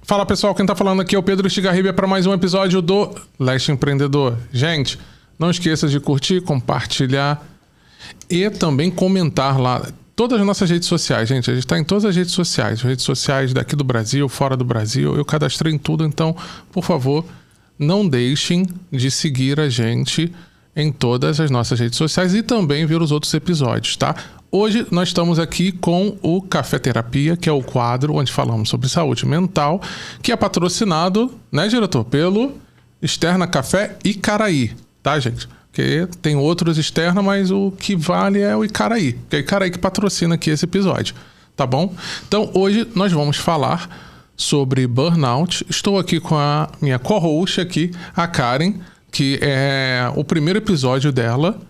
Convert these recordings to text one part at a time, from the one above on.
Fala pessoal, quem tá falando aqui é o Pedro Estigarribia para mais um episódio do Leste Empreendedor. Gente, não esqueça de curtir, compartilhar e também comentar lá todas as nossas redes sociais, gente. A gente tá em todas as redes sociais daqui do Brasil, fora do Brasil. Eu cadastrei em tudo, então, por favor, não deixem de seguir a gente em todas as nossas redes sociais e também ver os outros episódios, tá? Hoje nós estamos aqui com o Café Terapia, que é o quadro onde falamos sobre saúde mental, que é patrocinado, né, diretor, pelo Externa Café Icaraí, tá, gente? Porque tem outros Externa, mas o que vale é o Icaraí, que é o Icaraí que patrocina aqui esse episódio, tá bom? Então hoje nós vamos falar sobre burnout. Estou aqui com a minha co-host aqui, a Karen, que é o primeiro episódio dela,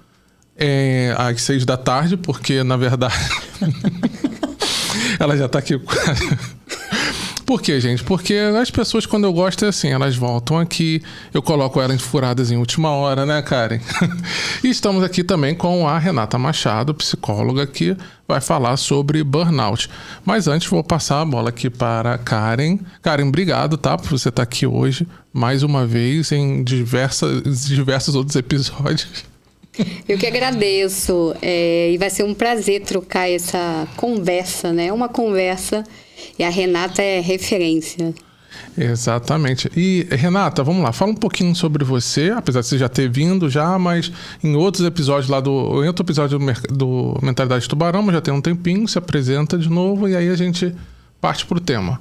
às 6 da tarde, porque, na verdade, ela já tá aqui. Por quê, gente? Porque as pessoas, quando eu gosto, é assim, elas voltam aqui, eu coloco elas furadas em última hora, né, Karen? E estamos aqui também com a Renata Machado, psicóloga, que vai falar sobre burnout. Mas antes, vou passar a bola aqui para a Karen. Karen, obrigado, tá, por você estar aqui hoje, mais uma vez, em diversos outros episódios. Eu que agradeço, e vai ser um prazer trocar essa conversa, né? Uma conversa, e a Renata é referência. Exatamente. E, Renata, vamos lá, fala um pouquinho sobre você, apesar de você já ter vindo já, mas em outros episódios lá em outro episódio do Mentalidade de Tubarão, já tem um tempinho, se apresenta de novo e aí a gente parte pro tema.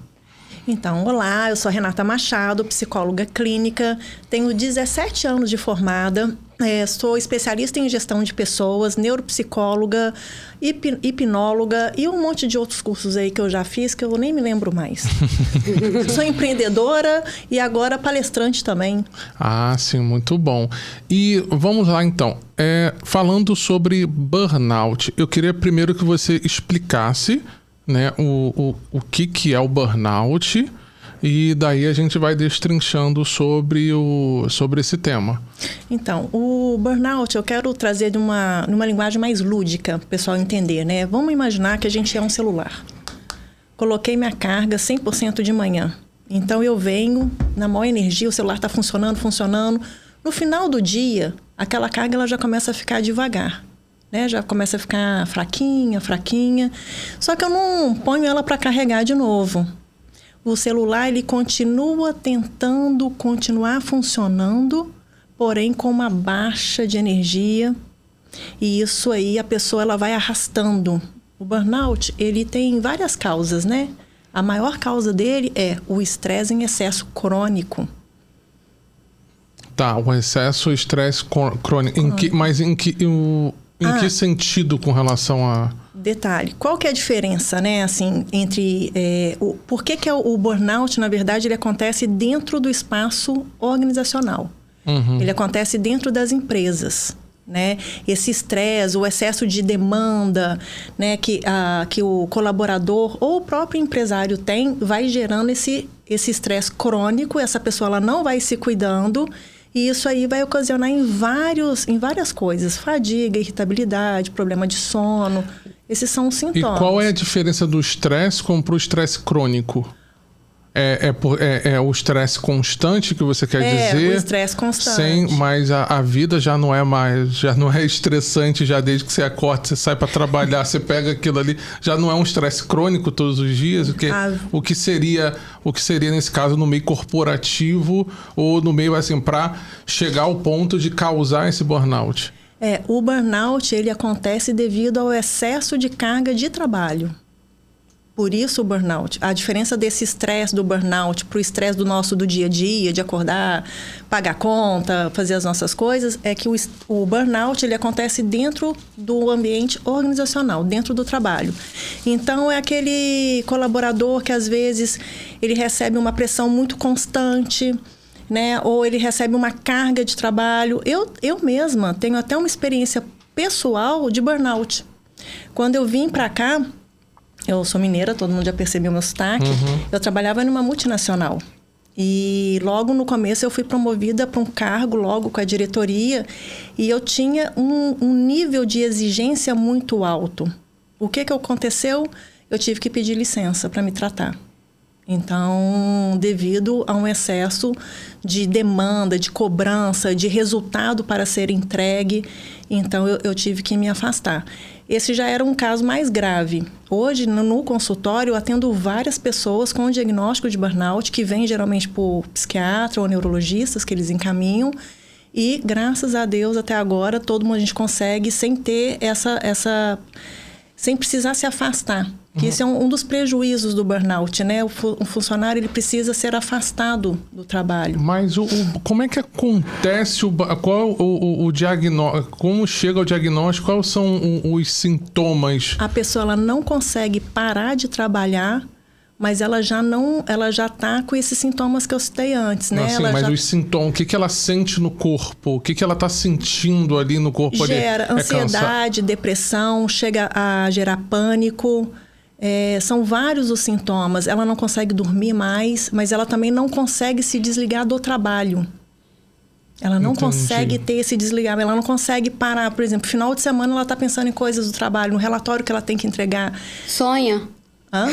Então, olá, eu sou a Renata Machado, psicóloga clínica, tenho 17 anos de formada, sou especialista em gestão de pessoas, neuropsicóloga, hipnóloga e um monte de outros cursos aí que eu já fiz que eu nem me lembro mais. Sou empreendedora e agora palestrante também. Ah, sim, muito bom. E vamos lá então, falando sobre burnout, eu queria primeiro que você explicasse, né, o que é o burnout, e daí a gente vai destrinchando sobre esse tema. Então, o burnout eu quero trazer numa linguagem mais lúdica, para o pessoal entender, né? Vamos imaginar que a gente é um celular. Coloquei minha carga 100% de manhã. Então, eu venho na maior energia, o celular está funcionando. No final do dia, aquela carga ela já começa a ficar devagar. Né? Já começa a ficar fraquinha. Só que eu não ponho ela para carregar de novo. O celular, ele continua tentando continuar funcionando, porém com uma baixa de energia. E isso aí, a pessoa ela vai arrastando. O burnout, ele tem várias causas, né? A maior causa dele é o estresse em excesso crônico. Tá, o estresse crônico. Em que sentido com relação a... Detalhe, qual que é a diferença, né, assim, entre... por que o burnout, na verdade, ele acontece dentro do espaço organizacional? Uhum. Ele acontece dentro das empresas, né? Esse estresse, o excesso de demanda, né, que o colaborador ou o próprio empresário tem, vai gerando esse estresse crônico, essa pessoa ela não vai se cuidando. E isso aí vai ocasionar em várias coisas. Fadiga, irritabilidade, problema de sono. Esses são os sintomas. E qual é a diferença do estresse para o estresse crônico? É o estresse constante que você quer dizer? É, o estresse constante. Mas a vida já não é estressante já desde que você acorda, você sai para trabalhar, você pega aquilo ali. Já não é um estresse crônico todos os dias? O que seria nesse caso no meio corporativo ou no meio assim para chegar ao ponto de causar esse burnout? O burnout ele acontece devido ao excesso de carga de trabalho. Por isso o burnout. A diferença desse estresse do burnout para o estresse do dia a dia, de acordar, pagar conta, fazer as nossas coisas, é que o burnout ele acontece dentro do ambiente organizacional, dentro do trabalho. Então, é aquele colaborador que, às vezes, ele recebe uma pressão muito constante, né? Ou ele recebe uma carga de trabalho. Eu mesma tenho até uma experiência pessoal de burnout. Quando eu vim para cá, eu sou mineira, todo mundo já percebeu meu sotaque. Uhum. Eu trabalhava numa multinacional. E logo no começo eu fui promovida para um cargo, logo com a diretoria. E eu tinha um nível de exigência muito alto. O que aconteceu? Eu tive que pedir licença para me tratar. Então, devido a um excesso de demanda, de cobrança, de resultado para ser entregue, então eu tive que me afastar. Esse já era um caso mais grave. Hoje, no consultório, eu atendo várias pessoas com diagnóstico de burnout, que vêm geralmente por psiquiatra ou neurologistas, que eles encaminham. E, graças a Deus, até agora, todo mundo a gente consegue sem ter sem precisar se afastar. Que esse é um dos prejuízos do burnout, né? O funcionário ele precisa ser afastado do trabalho. Mas como é que acontece, qual o diagnóstico, como chega ao diagnóstico, quais são os sintomas? A pessoa ela não consegue parar de trabalhar, mas ela já está com esses sintomas que eu citei antes, né? Assim, mas os sintomas, o que ela sente no corpo? O que ela está sentindo ali no corpo? Gera ansiedade, depressão, chega a gerar pânico. São vários os sintomas. Ela não consegue dormir mais, mas ela também não consegue se desligar do trabalho. Ela não consegue ter esse desligamento, ela não consegue parar. Por exemplo, final de semana ela está pensando em coisas do trabalho, no relatório que ela tem que entregar. Sonha. Hã?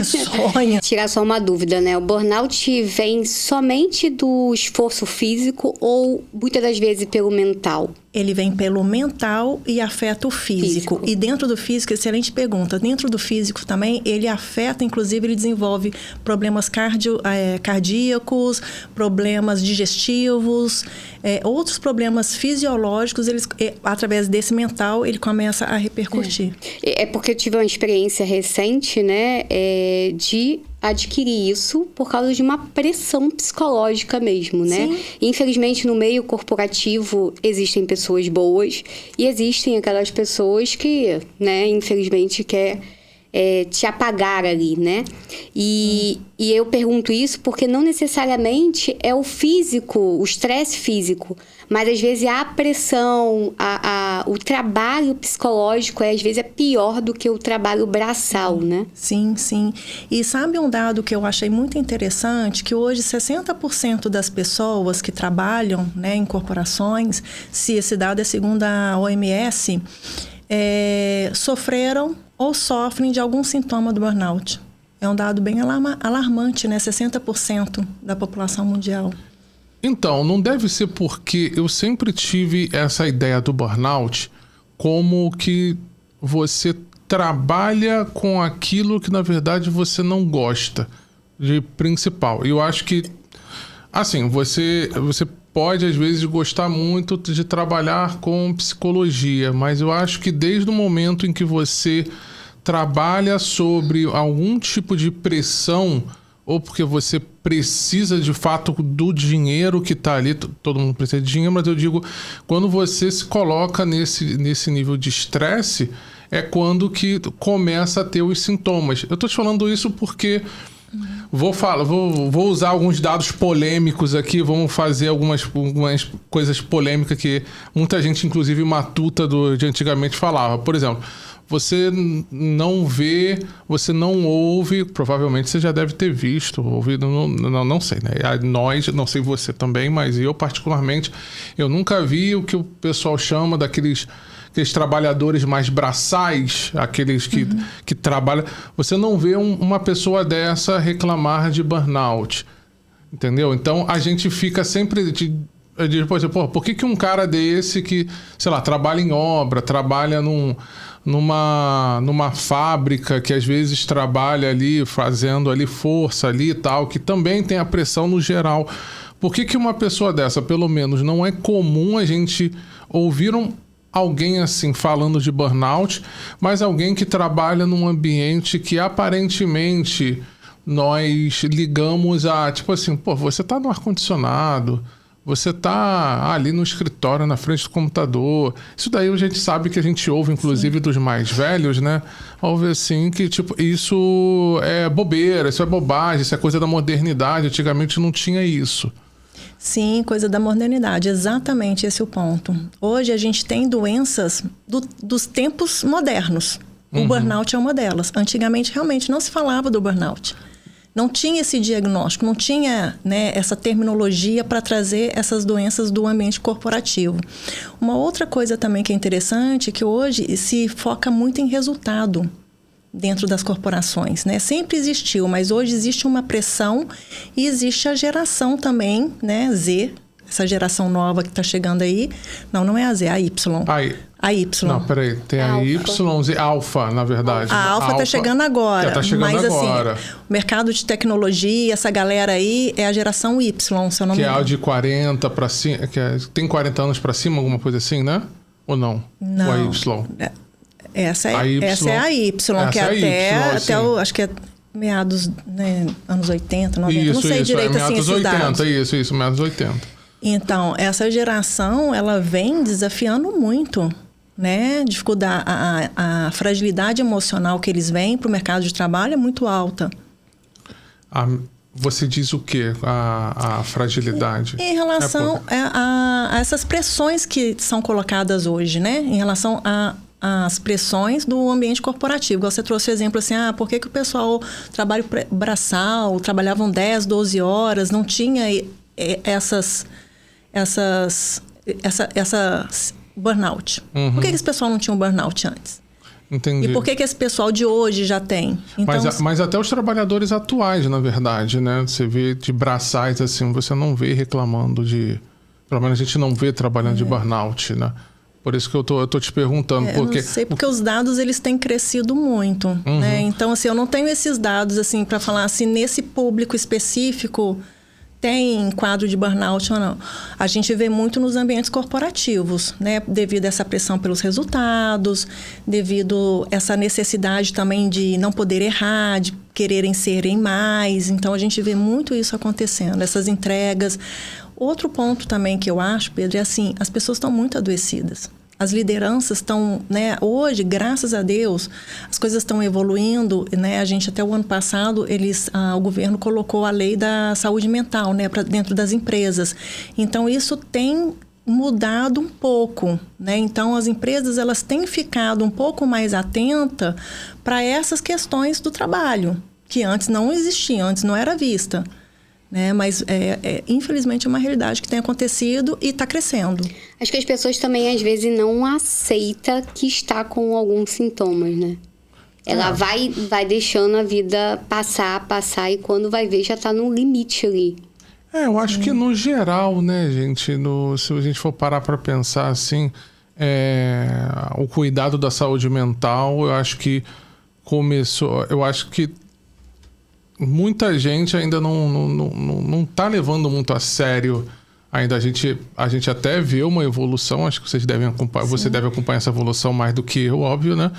Sonha. Tirar só uma dúvida, né? O burnout vem somente do esforço físico ou muitas das vezes pelo mental? Ele vem pelo mental e afeta o físico. E dentro do físico, excelente pergunta. Dentro do físico também, ele afeta, inclusive, ele desenvolve problemas cardíacos, problemas digestivos, outros problemas fisiológicos, através desse mental, ele começa a repercutir. É porque eu tive uma experiência recente, né, de adquirir isso por causa de uma pressão psicológica mesmo, né? Sim. Infelizmente, no meio corporativo, existem pessoas boas e existem aquelas pessoas que, né, infelizmente, quer te apagar ali, né? E eu pergunto isso porque não necessariamente é o físico, o estresse físico, mas às vezes a pressão, o trabalho psicológico, às vezes é pior do que o trabalho braçal, né? Sim, sim. E sabe um dado que eu achei muito interessante? Que hoje 60% das pessoas que trabalham, né, em corporações, se esse dado é segundo a OMS, sofreram ou sofrem de algum sintoma do burnout. É um dado bem alarmante, né? 60% da população mundial. Então, não deve ser porque eu sempre tive essa ideia do burnout como que você trabalha com aquilo que, na verdade, você não gosta de principal. Eu acho que, assim, você pode, às vezes, gostar muito de trabalhar com psicologia, mas eu acho que desde o momento em que você trabalha sobre algum tipo de pressão, ou porque você precisa, de fato, do dinheiro que está ali, todo mundo precisa de dinheiro, mas eu digo, quando você se coloca nesse nível de estresse, é quando que começa a ter os sintomas. Eu estou te falando isso porque... Vou usar alguns dados polêmicos aqui, vamos fazer algumas coisas polêmicas que muita gente, inclusive matuta de antigamente, falava. Por exemplo, você não vê, você não ouve, provavelmente você já deve ter visto, ouvido, não sei, né? Nós, não sei você também, mas eu particularmente, eu nunca vi o que o pessoal chama daqueles trabalhadores mais braçais, aqueles que trabalham. Você não vê uma pessoa dessa reclamar de burnout, entendeu? Então, a gente fica sempre... por que um cara desse que, sei lá, trabalha em obra, trabalha numa fábrica, que às vezes trabalha ali, fazendo ali força ali e tal, que também tem a pressão no geral. Por que uma pessoa dessa, pelo menos, não é comum a gente ouvir alguém assim falando de burnout, mas alguém que trabalha num ambiente que aparentemente nós ligamos a, tipo assim, você tá no ar-condicionado, você tá ali no escritório, na frente do computador. Isso daí a gente sabe que a gente ouve, inclusive, dos mais velhos, né? Ouve assim que, tipo, isso é bobeira, isso é bobagem, isso é coisa da modernidade. Antigamente não tinha isso. Sim, coisa da modernidade, exatamente esse é o ponto. Hoje a gente tem doenças dos tempos modernos. O burnout é uma delas. Antigamente realmente não se falava do burnout. Não tinha esse diagnóstico, não tinha, né, essa terminologia para trazer essas doenças do ambiente corporativo. Uma outra coisa também que é interessante é que hoje se foca muito em resultado. dentro das corporações, né? Sempre existiu, mas hoje existe uma pressão e existe a geração também, né? Z, essa geração nova que está chegando aí. Não é a Z, é a Y. A Y. Não, peraí. Tem a Y, Z, Alfa, na verdade. A Alfa está chegando agora. Tá chegando mas, agora. Assim, o mercado de tecnologia, essa galera aí, é a geração Y, se eu não me engano. Que é a de 40 para cima. tem 40 anos para cima, alguma coisa assim, né? Ou não? Não. Ou a Y? Essa é a Y, que até acho que é meados, né, anos 80, 90. Não sei direito assim esses 80, dados. Isso, meados 80. Então, essa geração, ela vem desafiando muito, né? Dificuldade, a fragilidade emocional que eles vêm para o mercado de trabalho é muito alta. Você diz o quê? A fragilidade? Em relação a essas pressões que são colocadas hoje, né? Em relação às pressões do ambiente corporativo. Você trouxe o exemplo assim, por que o pessoal trabalha braçal, trabalhavam 10, 12 horas, não tinha essas burnout. Por que esse pessoal não tinha um burnout antes? Entendi. E por que esse pessoal de hoje já tem? Então, mas até os trabalhadores atuais, na verdade, né? Você vê de braçais, assim, você não vê reclamando de... Pelo menos a gente não vê trabalhando de burnout, né? Por isso que eu tô te perguntando. Porque... Eu não sei, porque os dados, eles têm crescido muito, né? Então, assim, eu não tenho esses dados, assim, para falar assim, nesse público específico... tem quadro de burnout ou não. A gente vê muito nos ambientes corporativos, né? Devido a essa pressão pelos resultados, devido a essa necessidade também de não poder errar, de quererem serem mais. Então, a gente vê muito isso acontecendo, essas entregas. Outro ponto também que eu acho, Pedro, é assim, as pessoas estão muito adoecidas. As lideranças estão, né, hoje, graças a Deus, as coisas estão evoluindo, né? A gente, até o ano passado, o governo colocou a lei da saúde mental, né, para dentro das empresas. Então, isso tem mudado um pouco, né? Então, as empresas, elas têm ficado um pouco mais atentas para essas questões do trabalho, que antes não existiam, antes não era vista. Né? Mas, infelizmente, é uma realidade que tem acontecido e está crescendo. Acho que as pessoas também, às vezes, não aceitam que está com alguns sintomas, né? Ela vai deixando a vida passar, e quando vai ver, já está no limite ali. Eu acho que, no geral, né, gente, se a gente for parar para pensar assim, o cuidado da saúde mental, eu acho que muita gente ainda não tá levando muito a sério. Ainda a gente até vê uma evolução, acho que vocês devem acompanhar, você deve acompanhar essa evolução mais do que eu, óbvio, né?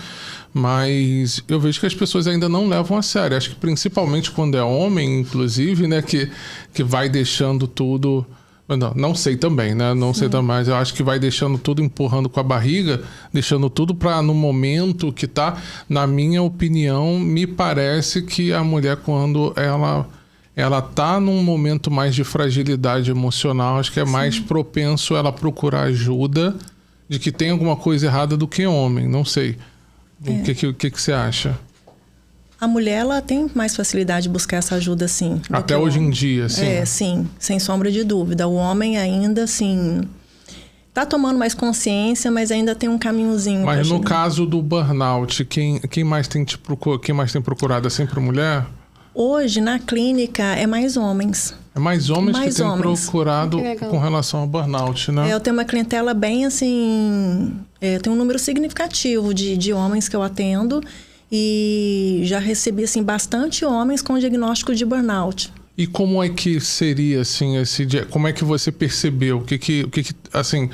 Mas eu vejo que as pessoas ainda não levam a sério. Acho que principalmente quando é homem, inclusive, né? Que vai deixando tudo... Não sei também, né? Não sei também, mas eu acho que vai deixando tudo, empurrando com a barriga, deixando tudo para no momento que tá. Na minha opinião, me parece que a mulher, quando ela tá num momento mais de fragilidade emocional, acho que é mais propenso ela procurar ajuda de que tem alguma coisa errada do que homem. Não sei. O que você acha? A mulher, ela tem mais facilidade de buscar essa ajuda, sim. Até hoje em dia, sim. Sim, sem sombra de dúvida. O homem ainda, assim, tá tomando mais consciência, mas ainda tem um caminhozinho. Mas no caso do burnout, quem mais tem procurado? É sempre mulher? Hoje, na clínica, é mais homens. É mais homens que têm procurado com relação ao burnout, né? Eu tenho uma clientela bem, assim... tem um número significativo de homens que eu atendo... E já recebi, assim, bastante homens com diagnóstico de burnout. E como é que seria, assim, como é que você percebeu? Assim,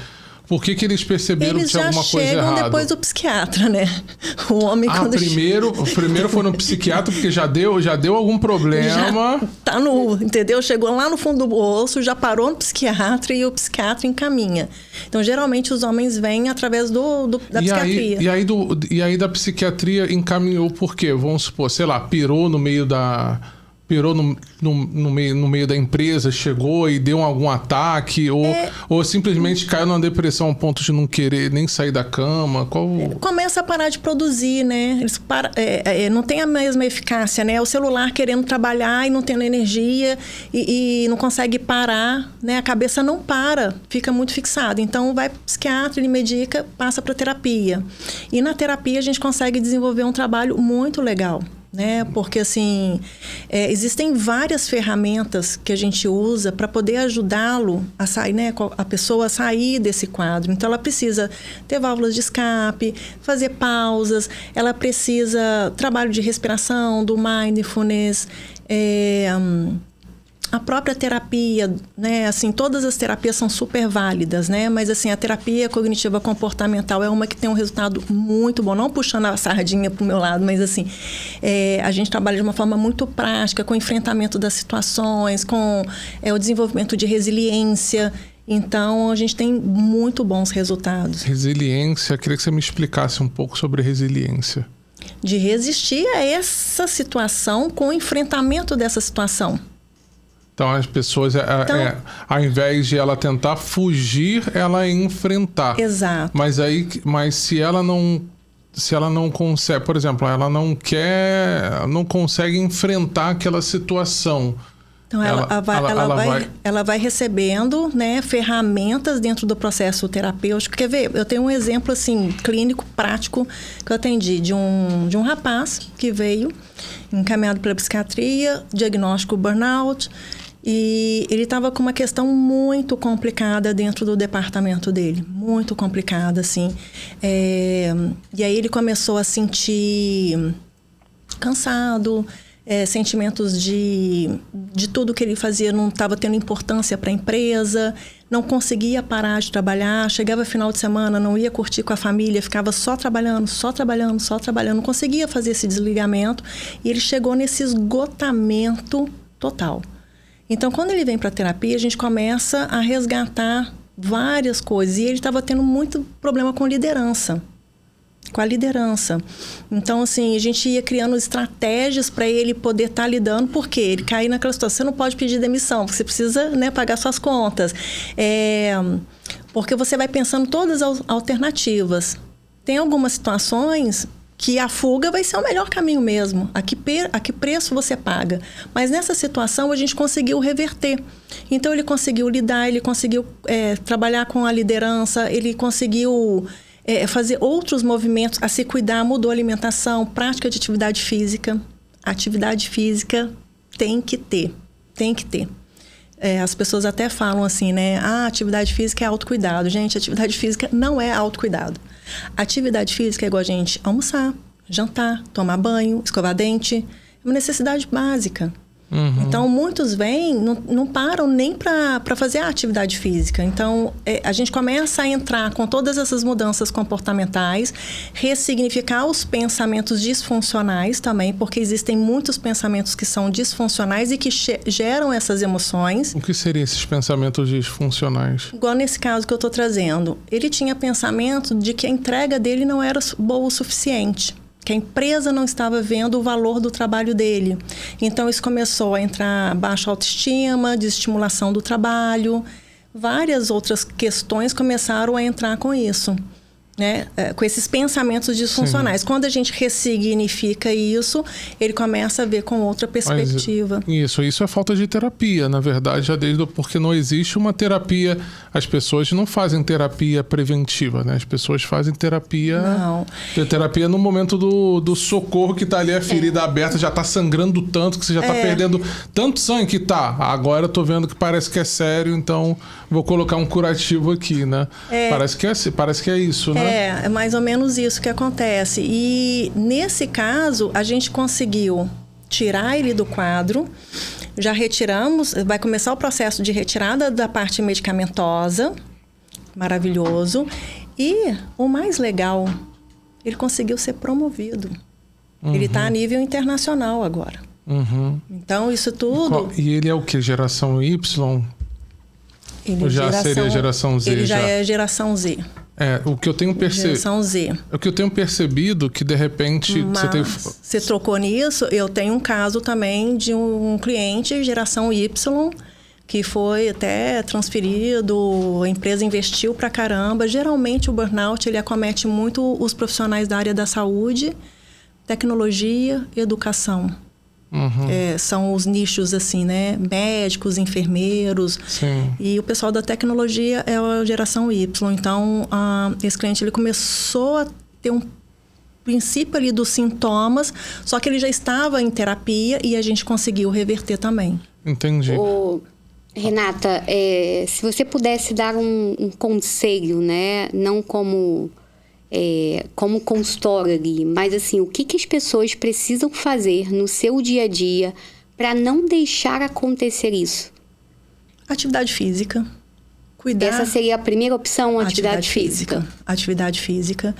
por que eles perceberam que tinha alguma coisa errada? Eles já chegam depois do psiquiatra, né? O homem quando primeiro foi no psiquiatra porque já deu algum problema. Já tá entendeu? Chegou lá no fundo do osso, já parou no psiquiatra e o psiquiatra encaminha. Então, geralmente, os homens vêm através da psiquiatria. E aí da psiquiatria encaminhou por quê? Vamos supor, sei lá, pirou no meio pirou no meio da empresa, chegou e deu algum ataque, ou simplesmente caiu numa depressão ao ponto de não querer nem sair da cama? Começa a parar de produzir, né? Eles não tem a mesma eficácia, né? O celular querendo trabalhar e não tendo energia e não consegue parar, né? A cabeça não para, fica muito fixada. Então, vai pro psiquiatra, ele medica, passa para terapia. E na terapia a gente consegue desenvolver um trabalho muito legal, né? Porque, assim, existem várias ferramentas que a gente usa para poder ajudá-lo a sair, né? A pessoa a sair desse quadro. Então, ela precisa ter válvulas de escape, fazer pausas, ela precisa trabalho de respiração, do mindfulness, a própria terapia, né? Assim, todas as terapias são super válidas, né? Mas, assim, a terapia cognitiva comportamental é uma que tem um resultado muito bom. Não puxando a sardinha pro meu lado, mas, assim, a gente trabalha de uma forma muito prática, com o enfrentamento das situações, com o desenvolvimento de resiliência. Então, a gente tem muito bons resultados. Resiliência, queria que você me explicasse um pouco sobre resiliência. De resistir a essa situação com o enfrentamento dessa situação. Então, as pessoas, ao invés de ela tentar fugir, ela enfrentar. Exato. Mas se ela não consegue, por exemplo, ela não consegue enfrentar aquela situação. Então, ela vai recebendo, né, ferramentas dentro do processo terapêutico. Quer ver? Eu tenho um exemplo, assim, clínico, prático, que eu atendi de um rapaz que veio encaminhado pela psiquiatria, diagnóstico burnout. E ele estava com uma questão muito complicada dentro do departamento dele. Muito complicada, assim. E aí ele começou a sentir cansado, sentimentos de tudo que ele fazia não estava tendo importância para a empresa, não conseguia parar de trabalhar, chegava final de semana, não ia curtir com a família, ficava só trabalhando, não conseguia fazer esse desligamento. E ele chegou nesse esgotamento total. Então, quando ele vem para a terapia, a gente começa a resgatar várias coisas. E ele estava tendo muito problema com a liderança. Então, assim, a gente ia criando estratégias para ele poder estar lidando, porque ele cai naquela situação. Você não pode pedir demissão, porque você precisa, né, pagar suas contas. Porque você vai pensando todas as alternativas. Tem algumas situações que a fuga vai ser o melhor caminho mesmo. A que preço você paga? Mas nessa situação a gente conseguiu reverter. Então ele conseguiu lidar, ele conseguiu trabalhar com a liderança, ele conseguiu fazer outros movimentos, a se cuidar, mudou a alimentação, prática de atividade física. Atividade física tem que ter. As pessoas até falam assim, né? Atividade física é autocuidado. Gente, atividade física não é autocuidado. Atividade física é igual a gente almoçar, jantar, tomar banho, escovar dente. É uma necessidade básica. Uhum. Então, muitos vêm, não param nem para fazer a atividade física. Então, a gente começa a entrar com todas essas mudanças comportamentais, ressignificar os pensamentos disfuncionais também, porque existem muitos pensamentos que são disfuncionais e que geram essas emoções. O que seriam esses pensamentos disfuncionais? Igual nesse caso que eu estou trazendo. Ele tinha pensamento de que a entrega dele não era boa o suficiente, que a empresa não estava vendo o valor do trabalho dele. Então, isso começou a entrar baixa autoestima, desestimulação do trabalho. Várias outras questões começaram a entrar com isso, né? Com esses pensamentos disfuncionais. Sim. Quando a gente ressignifica isso, ele começa a ver com outra perspectiva. Mas isso é falta de terapia, na verdade, porque não existe uma terapia. As pessoas não fazem terapia preventiva, né? As pessoas fazem terapia... Não. Terapia no momento do socorro, que tá ali a ferida aberta, já tá sangrando tanto, que você já tá perdendo tanto sangue que tá. Agora eu tô vendo que parece que é sério, então vou colocar um curativo aqui, né? Parece que é isso, né? É mais ou menos isso que acontece. E nesse caso, a gente conseguiu tirar ele do quadro. Já retiramos, vai começar o processo de retirada da parte medicamentosa. Maravilhoso. E o mais legal, ele conseguiu ser promovido. Uhum. Ele está a nível internacional agora. Uhum. Então, isso tudo... E ele é o quê? Geração Y? Ele Ou já seria geração Z? Ele já é geração Z. O que eu tenho Geração Z. O que eu tenho percebido que, de repente, você trocou nisso, eu tenho um caso também de um cliente, geração Y, que foi até transferido, a empresa investiu pra caramba. Geralmente o burnout, ele acomete muito os profissionais da área da saúde, tecnologia e educação. São os nichos, assim, né? Médicos, enfermeiros. Sim. E o pessoal da tecnologia é a geração Y. Então, esse cliente, ele começou a ter um princípio ali dos sintomas, só que ele já estava em terapia e a gente conseguiu reverter também. Entendi. Renata, se você pudesse dar um conselho, né? Não como consultora ali, mas assim, o que as pessoas precisam fazer no seu dia a dia para não deixar acontecer isso? Atividade física. Cuidar. Essa seria a primeira opção, atividade física. Atividade física.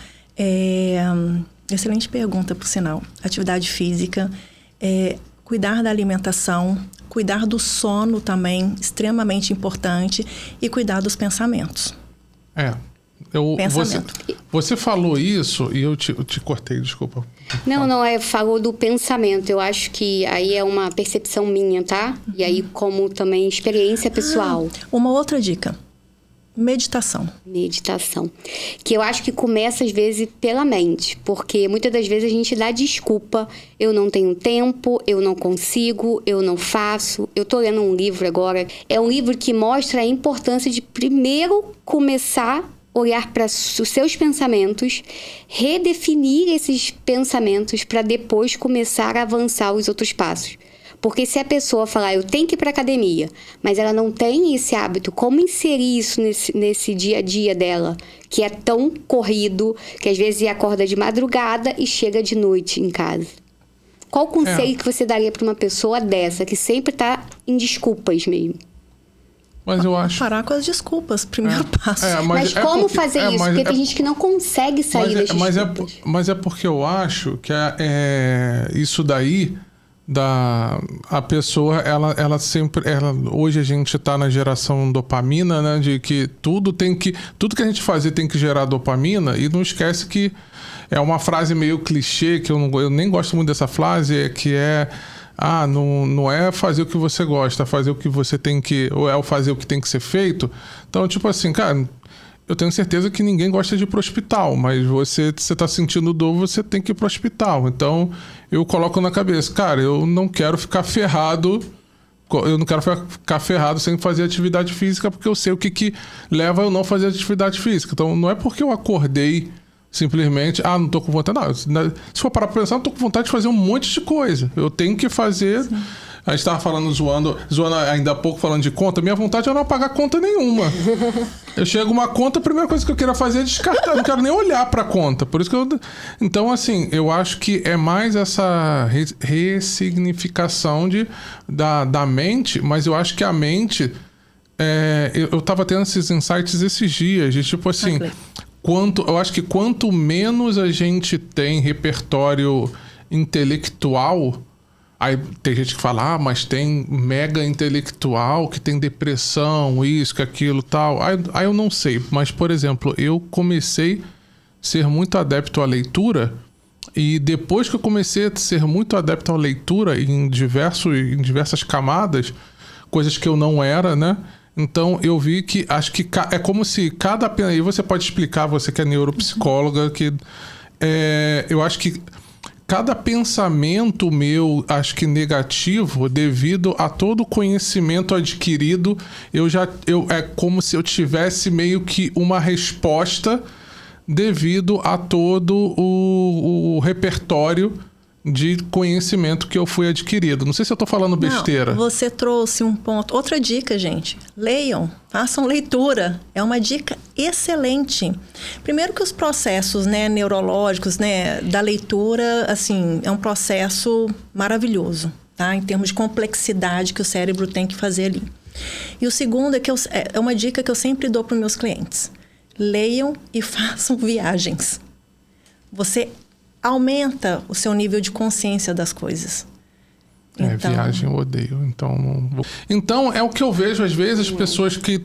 Excelente pergunta, por sinal. Atividade física, cuidar da alimentação, cuidar do sono também, extremamente importante, e cuidar dos pensamentos. Você falou isso e eu te cortei, desculpa. Não, falou do pensamento. Eu acho que aí é uma percepção minha, tá? E aí, como também experiência pessoal. Uma outra dica. Meditação. Que eu acho que começa, às vezes, pela mente. Porque muitas das vezes a gente dá desculpa. Eu não tenho tempo, eu não consigo, eu não faço. Eu tô lendo um livro agora. É um livro que mostra a importância de primeiro começar olhar para os seus pensamentos, redefinir esses pensamentos para depois começar a avançar os outros passos. Porque se a pessoa falar, eu tenho que ir para academia, mas ela não tem esse hábito, como inserir isso nesse dia a dia dela, que é tão corrido, que às vezes acorda de madrugada e chega de noite em casa? Qual o conselho que você daria para uma pessoa dessa, que sempre está em desculpas mesmo? Mas eu acho... Parar com as desculpas, primeiro passo. Mas como fazer isso? Porque tem gente que não consegue sair das desculpas. Mas é porque eu acho que isso daí, a pessoa, ela sempre... hoje a gente tá na geração dopamina, né? De que tudo que a gente fazer tem que gerar dopamina, e não esquece que é uma frase meio clichê, que eu nem gosto muito dessa frase, que não é fazer o que você gosta, fazer o que você tem que... Ou é fazer o que tem que ser feito. Então, tipo assim, cara, eu tenho certeza que ninguém gosta de ir pro hospital, mas você tá sentindo dor, você tem que ir pro hospital. Então, eu coloco na cabeça, cara, eu não quero ficar ferrado... Eu não quero ficar ferrado sem fazer atividade física, porque eu sei o que leva a eu não fazer atividade física. Então, não é porque eu acordei... Simplesmente, não tô com vontade. Não, se for parar pra pensar, eu tô com vontade de fazer um monte de coisa. Eu tenho que fazer... Sim. A gente tava falando, zoando ainda há pouco, falando de conta. Minha vontade é não pagar conta nenhuma. Eu chego uma conta, a primeira coisa que eu quero fazer é descartar. Eu não quero nem olhar pra conta. Por isso que Então, assim, eu acho que é mais essa ressignificação da mente, mas eu acho que a mente... eu tava tendo esses insights esses dias, de tipo assim... Eu acho que quanto menos a gente tem repertório intelectual, aí tem gente que fala, mas tem mega intelectual que tem depressão, isso, que aquilo, tal. Aí eu não sei, mas, por exemplo, eu comecei a ser muito adepto à leitura, e depois que eu comecei a ser muito adepto à leitura em diversas camadas, coisas que eu não era, né? Então, eu vi que acho que é como se cada... Aí você pode explicar, você que é neuropsicóloga, que eu acho que cada pensamento meu, acho que negativo, devido a todo o conhecimento adquirido, é como se eu tivesse meio que uma resposta devido a todo o repertório de conhecimento que eu fui adquirido. Não sei se eu tô falando besteira. Não, você trouxe um ponto. Outra dica, gente. Leiam, façam leitura. É uma dica excelente. Primeiro que os processos, né, neurológicos, né, da leitura, assim, é um processo maravilhoso, tá? Em termos de complexidade que o cérebro tem que fazer ali. E o segundo é uma dica que eu sempre dou para os meus clientes. Leiam e façam viagens. Você aumenta o seu nível de consciência das coisas. Então, viagem eu odeio, então não vou. Então, é o que eu vejo às vezes, as pessoas que...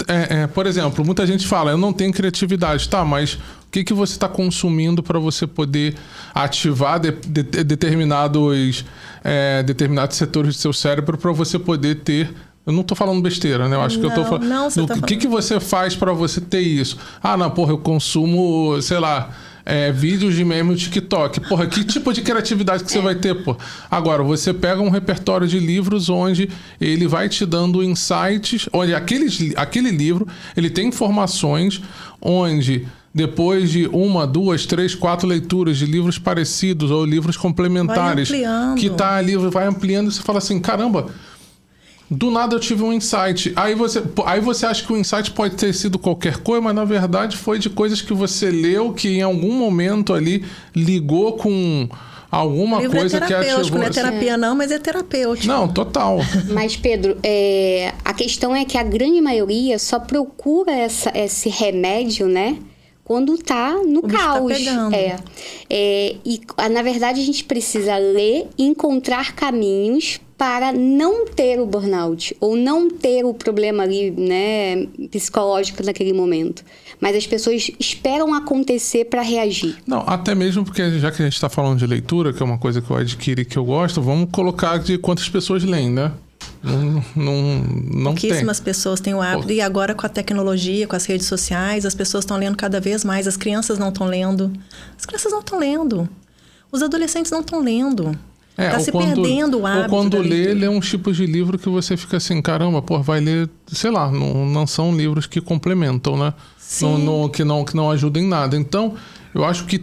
por exemplo, muita gente fala, eu não tenho criatividade, tá, mas o que você está consumindo para você poder ativar determinados setores do seu cérebro para você poder ter... Eu não tô falando besteira, né? Eu acho que eu tô falando... Não, você tá falando. O que você faz para você ter isso? Ah, não, porra, eu consumo, sei lá... vídeos de meme no TikTok. Porra, que tipo de criatividade que você vai ter, pô? Agora, você pega um repertório de livros onde ele vai te dando insights, onde aquele livro, ele tem informações onde depois de 1, 2, 3, 4 leituras de livros parecidos ou livros complementares, que tá ali, vai ampliando e você fala assim, caramba... Do nada eu tive um insight. Aí você acha que o insight pode ter sido qualquer coisa, mas na verdade foi de coisas que você leu que em algum momento ali ligou com alguma coisa que ativou. Não é terapia não, mas é terapêutico. Não, total. Mas, Pedro, a questão é que a grande maioria só procura esse remédio, né? Quando tá no caos. Tá pegando. E, na verdade, a gente precisa ler e encontrar caminhos para não ter o burnout ou não ter o problema ali, né, psicológico naquele momento. Mas as pessoas esperam acontecer para reagir. Não, até mesmo porque já que a gente está falando de leitura, que é uma coisa que eu adquiri e que eu gosto, vamos colocar de quantas pessoas leem, né? Não Pouquíssimas tem. pessoas têm o hábito. E agora com a tecnologia, com as redes sociais, as pessoas estão lendo cada vez mais. As crianças não estão lendo. As crianças não estão lendo. Os adolescentes não estão lendo. Tá se perdendo o hábito. Ou quando lê um tipo de livro que você fica assim, caramba, pô, vai ler, sei lá, não são livros que complementam, né? Que não ajudam em nada. Então, eu acho que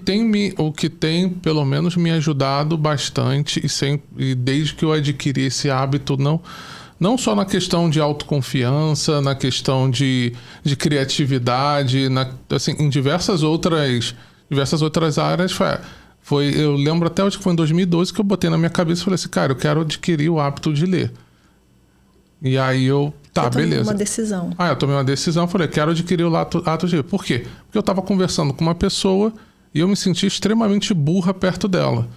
o que tem, pelo menos, me ajudado bastante e desde que eu adquiri esse hábito, não só na questão de autoconfiança, na questão de criatividade, assim, em diversas outras áreas, eu lembro até hoje que foi em 2012 que eu botei na minha cabeça e falei assim, cara, eu quero adquirir o hábito de ler. E aí beleza. Eu tomei uma decisão. Eu tomei uma decisão, falei, quero adquirir o hábito de ler. Por quê? Porque eu tava conversando com uma pessoa e eu me senti extremamente burra perto dela.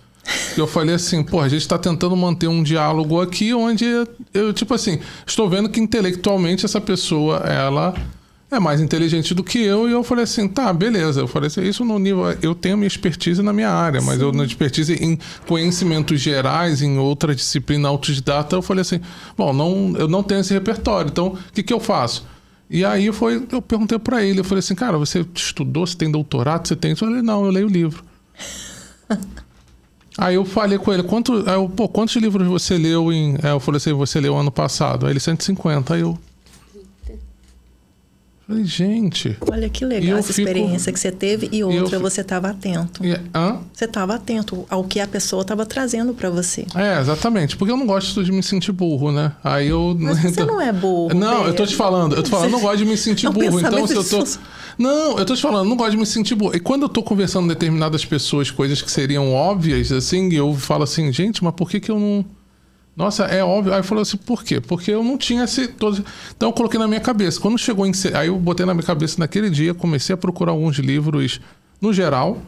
E eu falei assim, pô, a gente tá tentando manter um diálogo aqui onde eu, tipo assim, estou vendo que intelectualmente essa pessoa, ela é mais inteligente do que eu, e eu falei assim, tá, beleza. Eu falei assim, isso no nível... Eu tenho minha expertise na minha área, mas eu na expertise em conhecimentos gerais, em outra disciplina autodidata, eu falei assim, bom, eu não tenho esse repertório, então o que eu faço? E aí eu perguntei pra ele, eu falei assim, cara, você estudou, você tem doutorado, você tem isso? Eu falei, não, eu leio o livro. Aí eu falei com ele, quantos livros você leu eu falei assim, você leu ano passado? Aí ele, 150, aí eu... Falei, gente... Olha que legal essa experiência que você teve e outra, você estava atento. Você estava atento ao que a pessoa estava trazendo para você. Exatamente. Porque eu não gosto de me sentir burro, né? Aí eu... Mas você não é burro. Não, eu tô te falando. Eu não gosto de me sentir burro. Então, se eu tô... Não, eu tô te falando, não gosto de me sentir burro. E quando eu tô conversando com determinadas pessoas, coisas que seriam óbvias, assim, eu falo assim, gente, mas por que eu não... Nossa, é óbvio. Aí falou assim, por quê? Porque eu não tinha Então eu coloquei na minha cabeça. Quando chegou aí eu botei na minha cabeça naquele dia, comecei a procurar alguns livros no geral,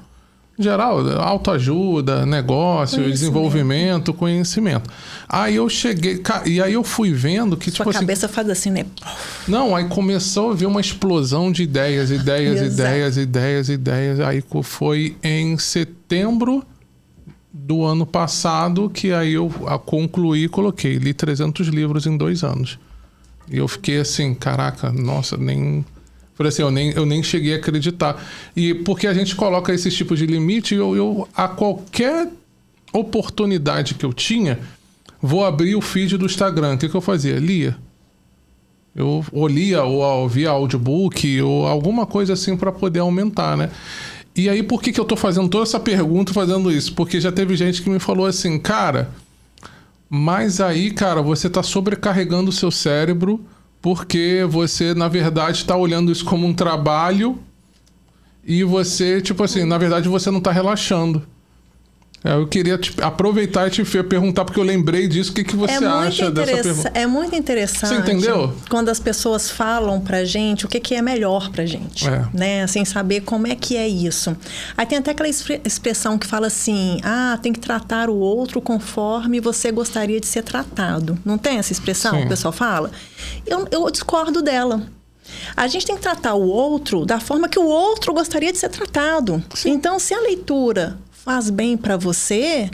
autoajuda, negócio, desenvolvimento, conhecimento. Aí eu cheguei, e aí eu fui vendo que... Sua cabeça faz assim, né? Não, aí começou a vir uma explosão de ideias. Aí foi em setembro do ano passado que aí eu concluí e coloquei. Li 300 livros em 2 anos. E eu fiquei assim, caraca, nossa, nem... Falei assim, eu nem cheguei a acreditar. E porque a gente coloca esses tipos de limite, eu a qualquer oportunidade que eu tinha, vou abrir o feed do Instagram. O que eu fazia? Lia. Eu lia ou ouvia audiobook ou alguma coisa assim para poder aumentar, né? E aí, por que eu tô fazendo toda essa pergunta, fazendo isso? Porque já teve gente que me falou assim, cara, mas aí, cara, você tá sobrecarregando o seu cérebro porque você, na verdade, tá olhando isso como um trabalho e você, tipo assim, na verdade, você não tá relaxando. Eu queria aproveitar e te perguntar, porque eu lembrei disso. O que você acha dessa pergunta? É muito interessante. Você entendeu? Quando as pessoas falam pra gente o que é melhor pra gente, né? Sem saber como é que é isso. Aí tem até aquela expressão que fala assim, tem que tratar o outro conforme você gostaria de ser tratado. Não tem essa expressão que o pessoal fala? Eu discordo dela. A gente tem que tratar o outro da forma que o outro gostaria de ser tratado. Sim. Então, se a leitura faz bem para você,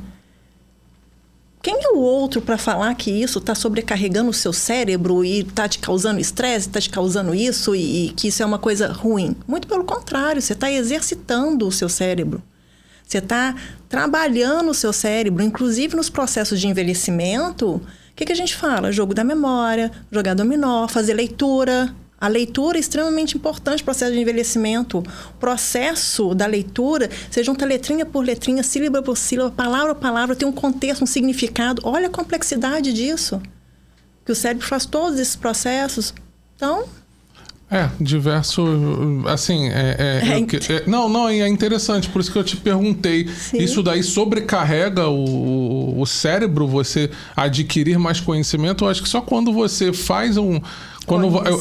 quem é o outro para falar que isso está sobrecarregando o seu cérebro e está te causando estresse, está te causando isso e que isso é uma coisa ruim? Muito pelo contrário, você está exercitando o seu cérebro. Você está trabalhando o seu cérebro, inclusive nos processos de envelhecimento. O que a gente fala? Jogo da memória, jogar dominó, fazer leitura. A leitura é extremamente importante no processo de envelhecimento. O processo da leitura, você junta letrinha por letrinha, sílaba por sílaba, palavra por palavra, tem um contexto, um significado. Olha a complexidade disso. Que o cérebro faz todos esses processos. Então... diverso, assim, não, é interessante, por isso que eu te perguntei. Sim. Isso daí sobrecarrega o cérebro, você adquirir mais conhecimento. Eu acho que só quando você faz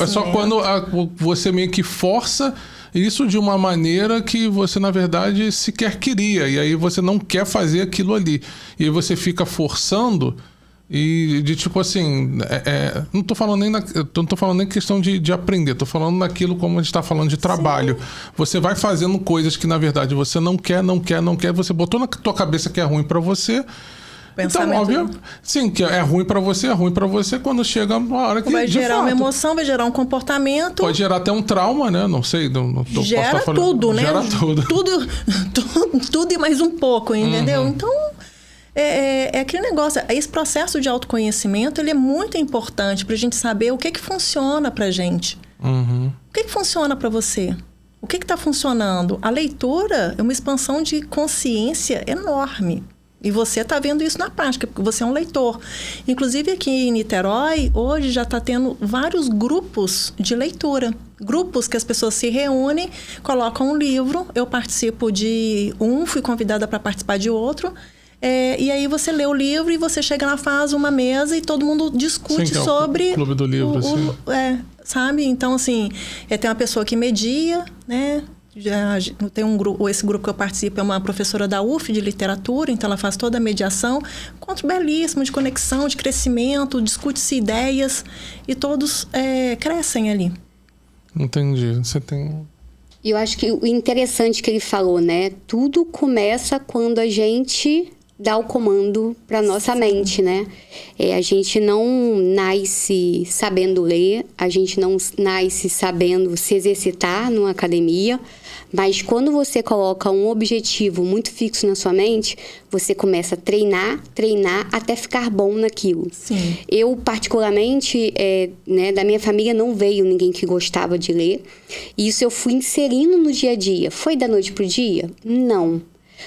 só quando você meio que força isso de uma maneira que você, na verdade, sequer queria. E aí você não quer fazer aquilo ali. E aí você fica forçando... E de tipo assim, não tô falando nem questão de aprender, tô falando naquilo como a gente tá falando de trabalho. Sim. Você vai fazendo coisas que na verdade você não quer, você botou na tua cabeça que é ruim pra você. Pensamento. Então, óbvio, sim, que é ruim pra você quando chega uma hora que vai gerar uma emoção, vai gerar um comportamento. Pode gerar até um trauma, né? Não sei. Gera tudo, né? Gera tudo. Tudo e mais um pouco, entendeu? Então... É aquele negócio, esse processo de autoconhecimento, ele é muito importante para a gente saber o que funciona para a gente. Uhum. O que funciona para você? O que está funcionando? A leitura é uma expansão de consciência enorme. E você está vendo isso na prática, porque você é um leitor. Inclusive aqui em Niterói, hoje já está tendo vários grupos de leitura. Grupos que as pessoas se reúnem, colocam um livro. Eu participo de um, fui convidada para participar de outro. E aí você lê o livro e você chega lá, faz uma mesa e todo mundo discute sobre... O clube do livro, assim. Sabe? Então, assim, tem uma pessoa que media, né? Já tem um grupo, esse grupo que eu participo é uma professora da UF de literatura, então ela faz toda a mediação. Encontro belíssimo de conexão, de crescimento, discute-se ideias e todos crescem ali. Entendi. Você tem... E eu acho que o interessante que ele falou, né? Tudo começa quando a gente... dá o comando para nossa mente, né? A gente não nasce sabendo ler, a gente não nasce sabendo se exercitar numa academia, mas quando você coloca um objetivo muito fixo na sua mente, você começa a treinar até ficar bom naquilo. Sim. Eu, particularmente, da minha família não veio ninguém que gostava de ler. E isso eu fui inserindo no dia a dia. Foi da noite pro dia? Não.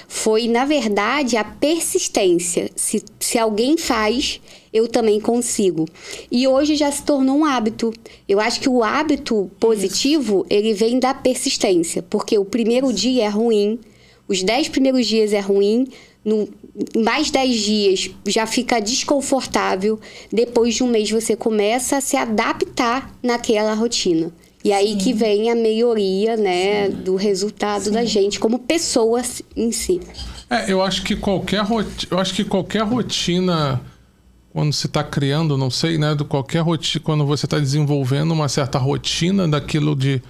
Foi, na verdade, a persistência. Se alguém faz, eu também consigo. E hoje já se tornou um hábito. Eu acho que o hábito positivo, ele vem da persistência. Porque o primeiro dia é ruim, os 10 primeiros dias é ruim, mais 10 dias já fica desconfortável. Depois de um mês você começa a se adaptar naquela rotina. E aí que vem a melhoria, né, do resultado da gente como pessoa em si. Eu acho que qualquer rotina, quando você está criando, não sei, né, qualquer rotina, quando você está desenvolvendo uma certa rotina daquilo de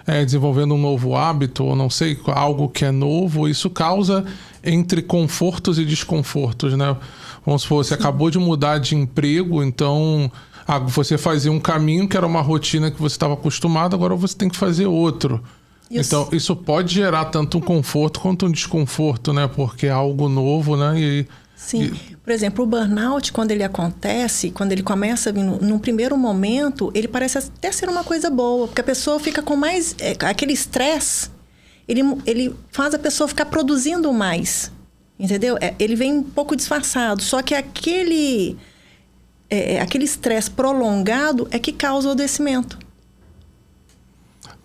desenvolvendo um novo hábito, ou não sei, algo que é novo, isso causa entre confortos e desconfortos, né? Vamos supor, você acabou de mudar de emprego, então... você fazia um caminho que era uma rotina que você estava acostumado, agora você tem que fazer outro. Isso. Então, isso pode gerar tanto um conforto quanto um desconforto, né? Porque é algo novo, né? Sim. Por exemplo, o burnout, quando ele acontece, quando ele começa a vir num primeiro momento, ele parece até ser uma coisa boa, porque a pessoa fica com mais... aquele estresse, ele faz a pessoa ficar produzindo mais, entendeu? Ele vem um pouco disfarçado, só que aquele estresse prolongado é que causa o adoecimento.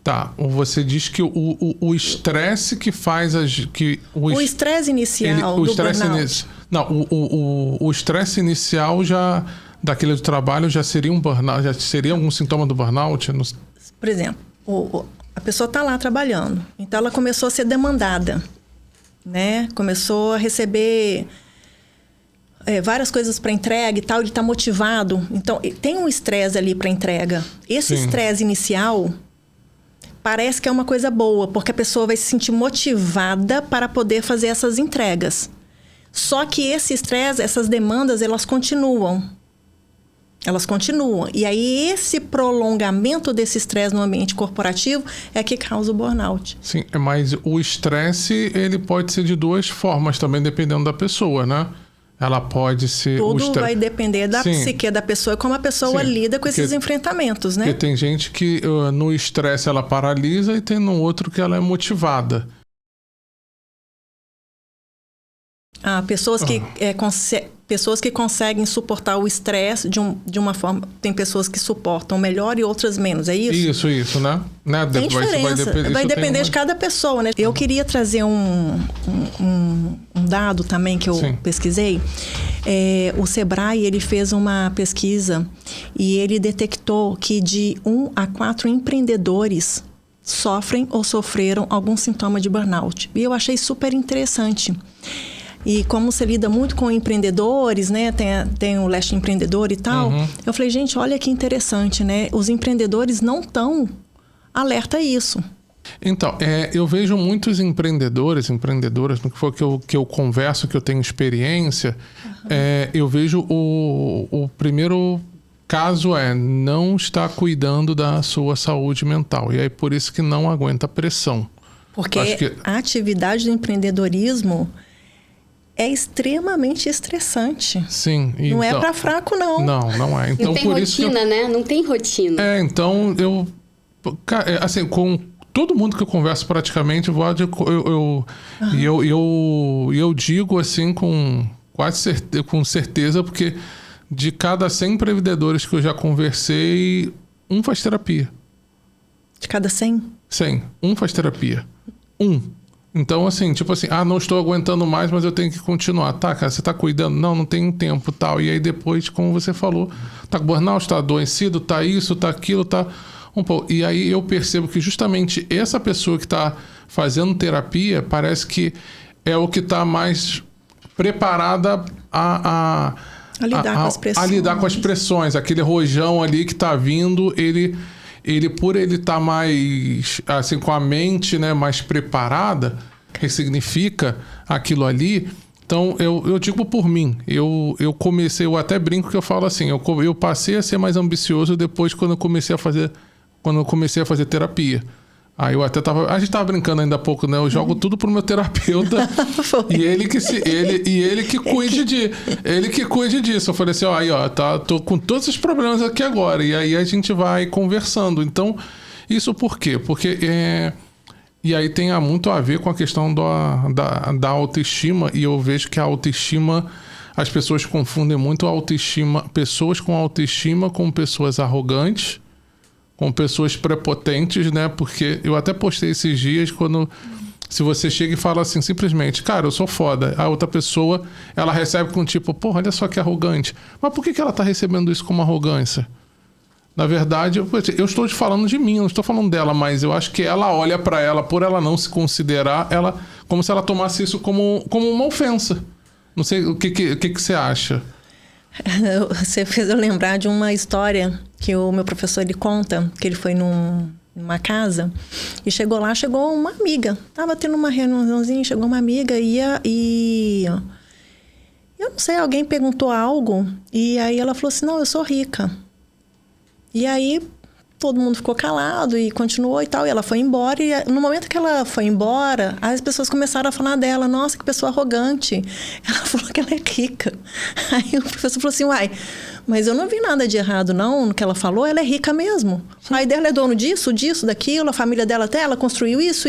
Tá, você diz que o estresse que faz o estresse inicial do burnout. O estresse inicial já daquele do trabalho já seria um burnout, já seria algum sintoma do burnout? Por exemplo, a pessoa está lá trabalhando, então ela começou a ser demandada, né? Começou a receber várias coisas para entrega e tal, ele está motivado. Então, tem um estresse ali para entrega. Esse estresse inicial parece que é uma coisa boa, porque a pessoa vai se sentir motivada para poder fazer essas entregas. Só que esse estresse, essas demandas, elas continuam. Elas continuam. E aí, esse prolongamento desse estresse no ambiente corporativo é que causa o burnout. Sim, mas o estresse, ele pode ser de duas formas também, dependendo da pessoa, né? Ela pode ser... Tudo vai depender da psique da pessoa e como a pessoa lida com esses enfrentamentos, né? Porque tem gente que no estresse ela paralisa e tem no outro que ela é motivada. Pessoas que conseguem suportar o estresse de uma forma... Tem pessoas que suportam melhor e outras menos, é isso? Isso, né? Tem diferença. Vai depender de cada pessoa, né? Eu queria trazer um dado também que eu pesquisei. O Sebrae, ele fez uma pesquisa e ele detectou que de 1 a 4 empreendedores sofrem ou sofreram algum sintoma de burnout. E eu achei super interessante. E como você lida muito com empreendedores, né? Tem o Leste Empreendedor e tal. Eu falei, gente, olha que interessante, né? Os empreendedores não estão alerta a isso. Então, eu vejo muitos empreendedoras, no que for que eu converso, que eu tenho experiência, eu vejo o primeiro caso não estar cuidando da sua saúde mental. E aí, por isso que não aguenta pressão. Porque a atividade do empreendedorismo é extremamente estressante. Sim. Não é para fraco, não. Não é. Então, não tem por rotina, isso né? Não tem rotina. Então assim, com todo mundo que eu converso praticamente, eu digo assim com certeza, porque de cada 100 empreendedores que eu já conversei, um faz terapia. De cada 100? 100. Um faz terapia. Então, assim, tipo assim, não estou aguentando mais, mas eu tenho que continuar. Tá, cara, você tá cuidando? Não tenho tempo, tal. E aí depois, como você falou, tá com burnout, tá adoecido, tá isso, tá aquilo, tá um pouco. E aí eu percebo que justamente essa pessoa que tá fazendo terapia, parece que é o que tá mais preparada a lidar com as pressões. Aquele rojão ali que tá vindo, ele por ele estar mais, assim, com a mente, né, mais preparada, ressignifica aquilo ali. Então, eu digo por mim, eu comecei, eu até brinco que eu falo assim, eu passei a ser mais ambicioso depois quando eu comecei a fazer terapia. Aí eu até a gente tava brincando ainda há pouco, né? Eu jogo tudo pro meu terapeuta e ele que cuide disso. Eu falei assim, tô com todos esses problemas aqui agora. E aí a gente vai conversando. Então, isso por quê? Porque e aí tem muito a ver com a questão da autoestima, e eu vejo que a autoestima, as pessoas confundem muito a autoestima, pessoas com autoestima com pessoas arrogantes, com pessoas prepotentes, né? Porque eu até postei esses dias se você chega e fala assim, simplesmente, cara, eu sou foda. A outra pessoa, ela recebe com tipo, porra, olha só que arrogante. Mas por que ela tá recebendo isso como arrogância? Na verdade, eu estou falando de mim, eu não estou falando dela, mas eu acho que ela olha pra ela, por ela não se considerar, como se ela tomasse isso como uma ofensa. Não sei, o que você acha? Você fez eu lembrar de uma história que o meu professor ele conta, que ele foi numa casa e chegou uma amiga. Tava tendo uma reuniãozinha, chegou uma amiga e eu não sei, alguém perguntou algo e aí ela falou assim, não, eu sou rica. E aí todo mundo ficou calado e continuou e tal. E ela foi embora. E no momento que ela foi embora, as pessoas começaram a falar dela. Nossa, que pessoa arrogante. Ela falou que ela é rica. Aí o professor falou assim, mas eu não vi nada de errado, não, no que ela falou. Ela é rica mesmo. Aí dela é dono disso, daquilo. A família dela até, ela construiu isso.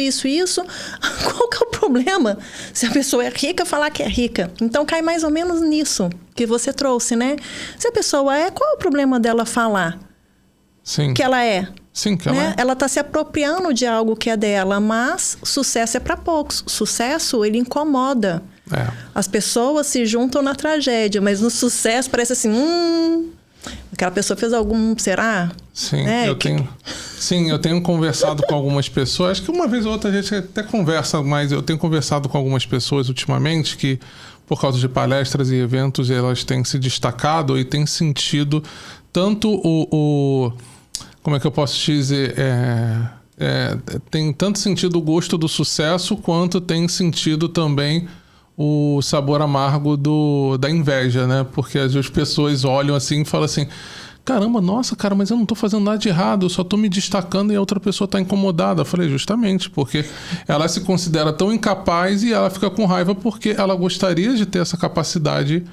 Qual que é o problema? Se a pessoa é rica, falar que é rica. Então cai mais ou menos nisso que você trouxe, né? Se a pessoa qual é o problema dela falar? Sim. que ela é. Sim, que ela Né? é. Ela está se apropriando de algo que é dela, mas sucesso é para poucos. Sucesso, ele incomoda. É. As pessoas se juntam na tragédia, mas no sucesso parece assim, aquela pessoa fez algum, será? Sim, Né? eu tenho conversado com algumas pessoas, acho que uma vez ou outra a gente até conversa, mas eu tenho conversado com algumas pessoas ultimamente que, por causa de palestras e eventos, elas têm se destacado e têm sentido tanto como é que eu posso te dizer? Tem tanto sentido o gosto do sucesso, quanto tem sentido também o sabor amargo da inveja, né? Porque às vezes as pessoas olham assim e falam assim: caramba, nossa, cara, mas eu não tô fazendo nada de errado, eu só tô me destacando e a outra pessoa tá incomodada. Eu falei, justamente, porque ela se considera tão incapaz e ela fica com raiva porque ela gostaria de ter essa capacidade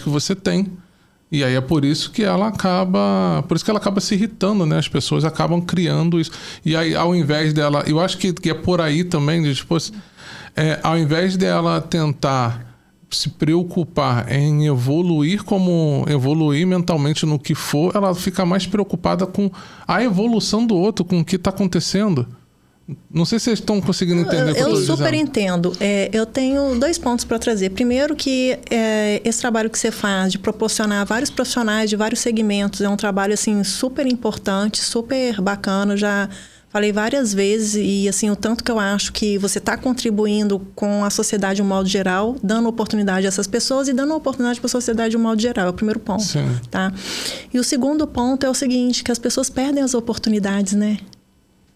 que você tem. E aí é por isso que ela acaba se irritando, né? As pessoas acabam criando isso. E aí, ao invés dela, eu acho que é por aí também, de, tipo, ao invés dela tentar se preocupar em evoluir mentalmente no que for, ela fica mais preocupada com a evolução do outro, com o que está acontecendo. Não sei se vocês estão conseguindo entender o que eu estou dizendo. Eu super entendo. Eu tenho 2 pontos para trazer. Primeiro que esse trabalho que você faz de proporcionar vários profissionais de vários segmentos é um trabalho assim super importante, super bacana. Já falei várias vezes e assim o tanto que eu acho que você está contribuindo com a sociedade de um modo geral, dando oportunidade a essas pessoas e dando oportunidade para a sociedade de um modo geral. É o primeiro ponto. Sim. Tá? E o segundo ponto é o seguinte, que as pessoas perdem as oportunidades, né?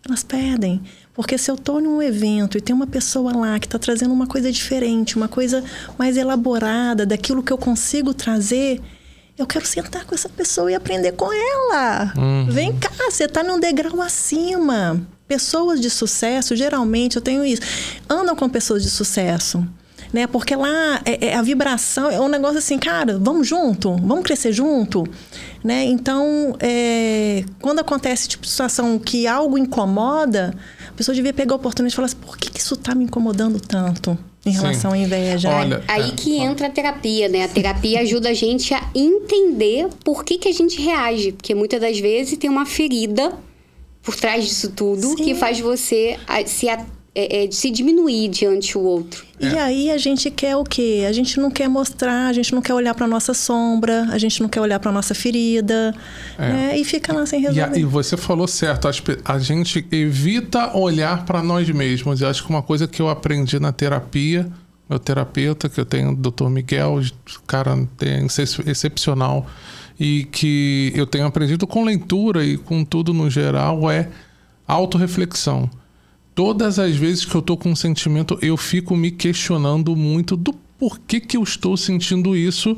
Elas perdem. Porque se eu estou num evento e tem uma pessoa lá que está trazendo uma coisa diferente, uma coisa mais elaborada daquilo que eu consigo trazer, eu quero sentar com essa pessoa e aprender com ela. Vem cá, você está num degrau acima. Pessoas de sucesso, geralmente, eu tenho isso, andam com pessoas de sucesso. Né? Porque lá a vibração é um negócio assim, cara, vamos junto, vamos crescer junto, né? Então, quando acontece tipo de situação que algo incomoda, a pessoa devia pegar a oportunidade e falar assim, por que isso está me incomodando tanto em relação à inveja? Olha, Aí que entra a terapia, né? A terapia ajuda a gente a entender por que a gente reage, porque muitas das vezes tem uma ferida por trás disso tudo. Sim. Que faz você se diminuir diante o outro. E aí a gente quer o quê? A gente não quer mostrar, a gente não quer olhar para nossa sombra, a gente não quer olhar para nossa ferida, né? E fica lá sem resolver. E você falou certo, a gente evita olhar para nós mesmos. Eu acho que uma coisa que eu aprendi na terapia, meu terapeuta, que eu tenho, o Dr. Miguel, cara excepcional, e que eu tenho aprendido com leitura e com tudo no geral, é autorreflexão. Todas as vezes que eu tô com um sentimento, eu fico me questionando muito do porquê que eu estou sentindo isso.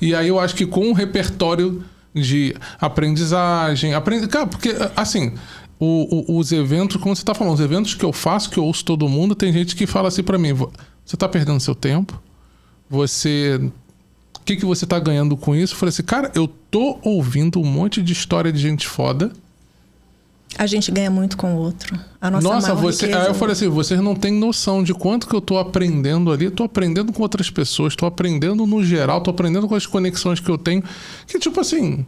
E aí eu acho que com um repertório de aprendizagem... Cara, porque, assim, os eventos, como você tá falando, os eventos que eu faço, que eu ouço todo mundo, tem gente que fala assim pra mim, você tá perdendo seu tempo? O que você tá ganhando com isso? Eu falei assim, cara, eu tô ouvindo um monte de história de gente foda. A gente ganha muito com o outro. A nossa riqueza. Aí eu falei assim, vocês não têm noção de quanto que eu tô aprendendo ali. Tô aprendendo com outras pessoas, tô aprendendo no geral, tô aprendendo com as conexões que eu tenho. Que tipo assim...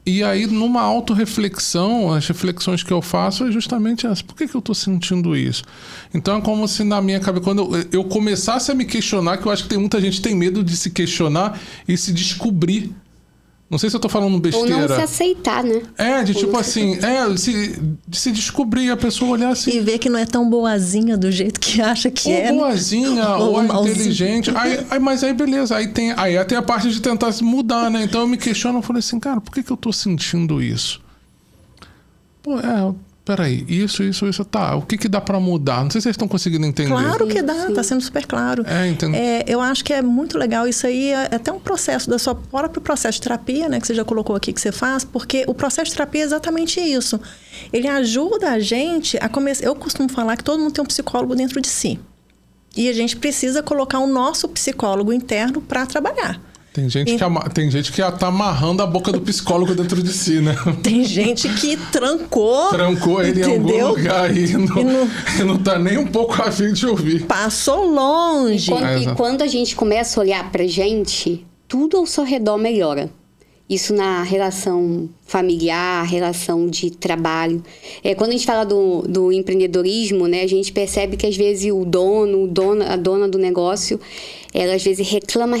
E aí, numa autorreflexão, as reflexões que eu faço é justamente essa. Por que eu tô sentindo isso? Então é como se na minha cabeça, quando eu começasse a me questionar, que eu acho que tem muita gente que tem medo de se questionar e se descobrir. Não sei se eu tô falando besteira. Ou não se aceitar, né? Tipo assim, de se descobrir, a pessoa olhar assim... E ver que não é tão boazinha do jeito que acha que é. Ou boazinha, ou inteligente. Mas aí, beleza. Aí tem a parte de tentar se mudar, né? Então eu me questiono, eu falei assim, cara, por que eu tô sentindo isso? Peraí, isso, tá. O que dá pra mudar? Não sei se vocês estão conseguindo entender. Claro que dá, sim. Tá sendo super claro. Entendo. Eu acho que é muito legal isso aí, é até um processo da sua próprio processo de terapia, né? Que você já colocou aqui que você faz, porque o processo de terapia é exatamente isso. Ele ajuda a gente a começar... Eu costumo falar que todo mundo tem um psicólogo dentro de si. E a gente precisa colocar o nosso psicólogo interno para trabalhar. Tem gente que tá amarrando a boca do psicólogo dentro de si, né? Tem gente que trancou ele entendeu? Em algum lugar e não tá nem um pouco a fim de ouvir. Passou longe. E quando a gente começa a olhar pra gente, tudo ao seu redor melhora. Isso na relação familiar, relação de trabalho. Quando a gente fala do empreendedorismo, né, a gente percebe que às vezes a dona do negócio, ela às vezes reclama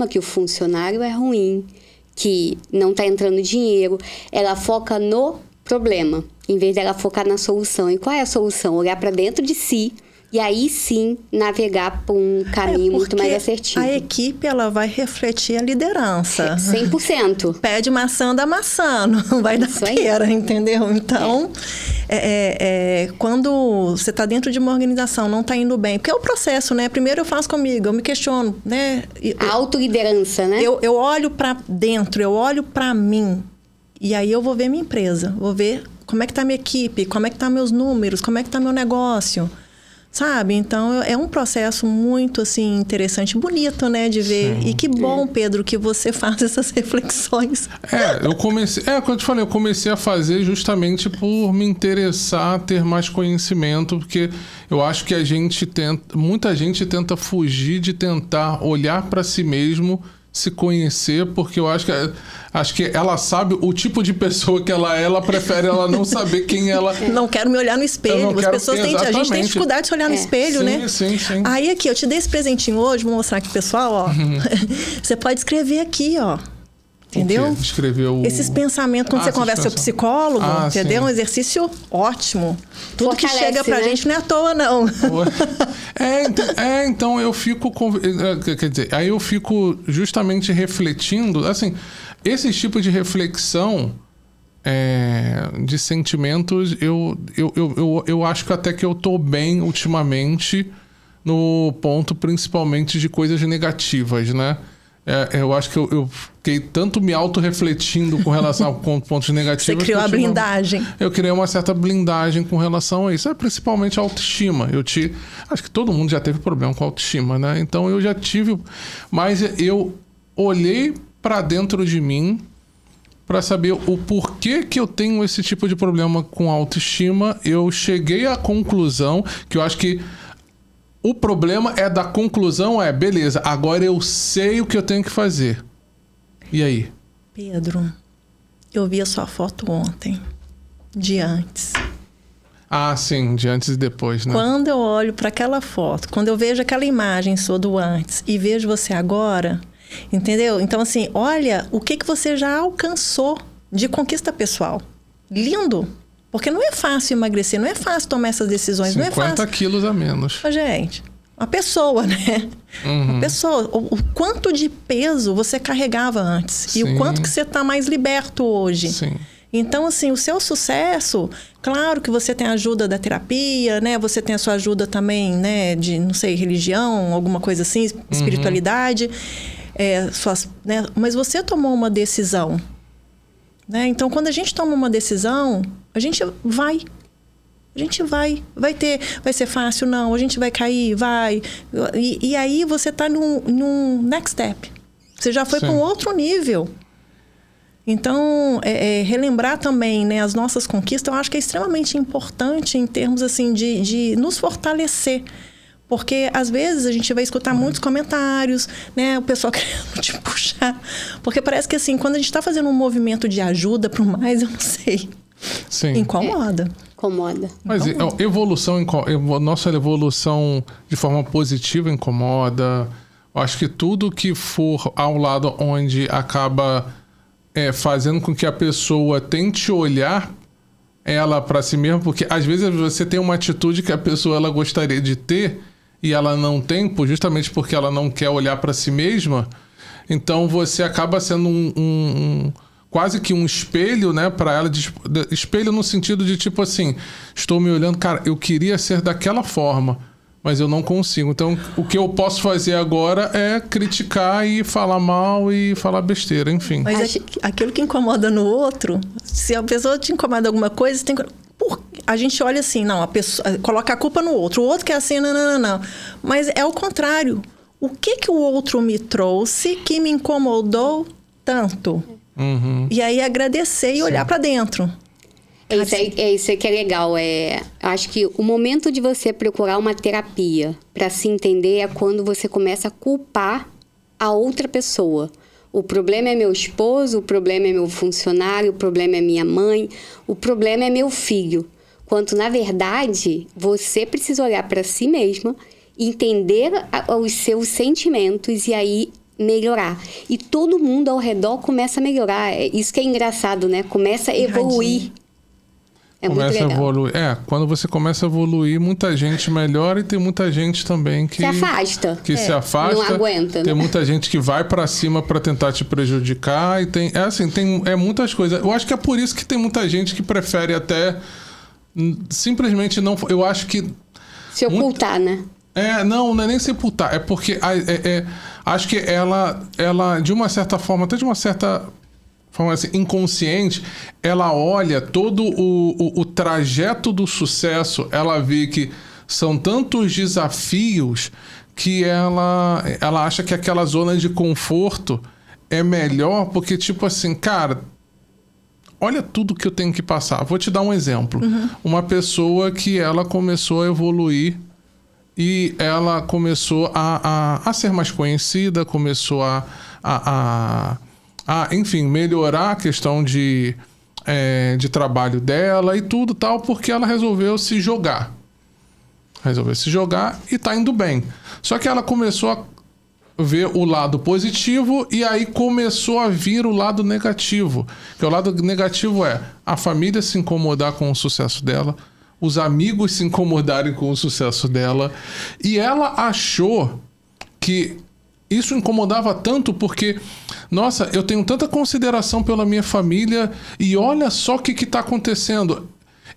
que o funcionário é ruim, que não está entrando dinheiro. Ela foca no problema, em vez dela focar na solução. E qual é a solução? Olhar para dentro de si e aí sim navegar por um caminho muito mais assertivo. A equipe, ela vai refletir a liderança. 100%. Pede maçã, dá maçã, não vai dar pera, entendeu? Então, quando você está dentro de uma organização, não está indo bem, porque é o processo, né? Primeiro eu faço comigo, eu me questiono, né? A autoliderança, né? Eu olho para dentro, eu olho para mim, e aí eu vou ver minha empresa, vou ver como é que está minha equipe, como é que estão meus números, como é que está meu negócio. Sabe? Então, é um processo muito, assim, interessante, bonito, né, de ver. Sim. E que bom, Pedro, que você faz essas reflexões. Quando eu te falei, eu comecei a fazer justamente por me interessar, ter mais conhecimento, porque eu acho que muita gente tenta fugir de tentar olhar para si mesmo, se conhecer, porque eu acho que ela sabe o tipo de pessoa que ela prefere ela não saber quem ela... Não quero me olhar no espelho. As pessoas a gente tem dificuldade de se olhar no espelho, sim, né? Sim. Aí aqui, eu te dei esse presentinho hoje, vou mostrar aqui pro pessoal, ó. Você pode escrever aqui, ó. Entendeu? Escreveu esses pensamentos, quando você conversa com o psicólogo, entendeu? Sim. Um exercício ótimo. Tudo fortalece, que chega pra gente não é à toa, não. Então eu fico... Quer dizer, aí eu fico justamente refletindo, assim, esse tipo de reflexão de sentimentos, eu acho que até que eu tô bem ultimamente no ponto principalmente de coisas negativas, né? Eu acho que eu fiquei tanto me auto-refletindo com relação a pontos negativos. Você criou a blindagem. Eu criei uma certa blindagem com relação a isso. Principalmente a autoestima. Acho que todo mundo já teve problema com autoestima, né? Então eu já tive... Mas eu olhei para dentro de mim para saber o porquê que eu tenho esse tipo de problema com autoestima. Eu cheguei à conclusão que eu acho que o problema é da conclusão, beleza, agora eu sei o que eu tenho que fazer. E aí? Pedro, eu vi a sua foto ontem, de antes. Ah, sim, de antes e depois, né? Quando eu olho para aquela foto, quando eu vejo aquela imagem sua do antes e vejo você agora, entendeu? Então, assim, olha o que você já alcançou de conquista pessoal. Lindo! Porque não é fácil emagrecer, não é fácil tomar essas decisões, não é fácil. 50 quilos a menos. Mas, gente, uma pessoa, né? Uma pessoa. O quanto de peso você carregava antes. Sim. E o quanto que você está mais liberto hoje. Sim. Então, assim, o seu sucesso... Claro que você tem a ajuda da terapia, né? Você tem a sua ajuda também, né? De, não sei, religião, alguma coisa assim, espiritualidade. Né? Mas você tomou uma decisão. Né? Então, quando a gente toma uma decisão, a gente vai. Vai ser fácil? Não. A gente vai cair? Vai. E aí você está num next step. Você já foi para um outro nível. Então, relembrar também, né, as nossas conquistas, eu acho que é extremamente importante em termos assim, de nos fortalecer. Porque, às vezes, a gente vai escutar muitos comentários, né? O pessoal querendo te puxar. Porque parece que, assim, quando a gente está fazendo um movimento de ajuda para o mais, eu não sei. Sim. Incomoda. Mas nossa evolução de forma positiva incomoda. Eu acho que tudo que for ao lado onde acaba fazendo com que a pessoa tente olhar ela para si mesma, porque às vezes você tem uma atitude que a pessoa ela gostaria de ter e ela não tem, justamente porque ela não quer olhar para si mesma. Então você acaba sendo quase que um espelho, né, para ela, espelho no sentido de tipo assim, estou me olhando, cara, eu queria ser daquela forma, mas eu não consigo. Então, o que eu posso fazer agora é criticar e falar mal e falar besteira, enfim. Mas aquilo que incomoda no outro, se a pessoa te incomoda alguma coisa, você tem que... A gente olha assim, não, a pessoa coloca a culpa no outro. O outro quer assim, não. Mas é o contrário. O que o outro me trouxe que me incomodou tanto? E aí agradecer e olhar para dentro. Isso aí que é legal. Acho que o momento de você procurar uma terapia para se entender é quando você começa a culpar a outra pessoa. O problema é meu esposo, o problema é meu funcionário, o problema é minha mãe, o problema é meu filho. Quanto, na verdade, você precisa olhar para si mesma, entender os seus sentimentos e aí melhorar. E todo mundo ao redor começa a melhorar. Isso que é engraçado, né? Começa a evoluir. É muito Começa a legal. evoluir. Quando você começa a evoluir, muita gente melhora e tem muita gente também que Se afasta. Que se afasta. Não aguenta, Tem né? muita gente que vai pra cima pra tentar te prejudicar e tem muitas coisas. Eu acho que é por isso que tem muita gente que prefere até simplesmente não. Eu acho que Se ocultar, né? não é nem sepultar. É porque acho que ela, de uma certa forma, até de uma certa forma assim, inconsciente, ela olha todo o trajeto do sucesso, ela vê que são tantos desafios que ela acha que aquela zona de conforto é melhor, porque tipo assim, cara, olha tudo que eu tenho que passar. Vou te dar um exemplo. Uma pessoa que ela começou a evoluir e ela começou a ser mais conhecida, começou enfim, melhorar a questão de trabalho dela e tudo tal, porque ela resolveu se jogar. Resolveu se jogar e tá indo bem. Só que ela começou a ver o lado positivo e aí começou a vir o lado negativo. Que o lado negativo é a família se incomodar com o sucesso dela, os amigos se incomodarem com o sucesso dela. E ela achou que isso incomodava tanto porque, nossa, eu tenho tanta consideração pela minha família e olha só o que está acontecendo.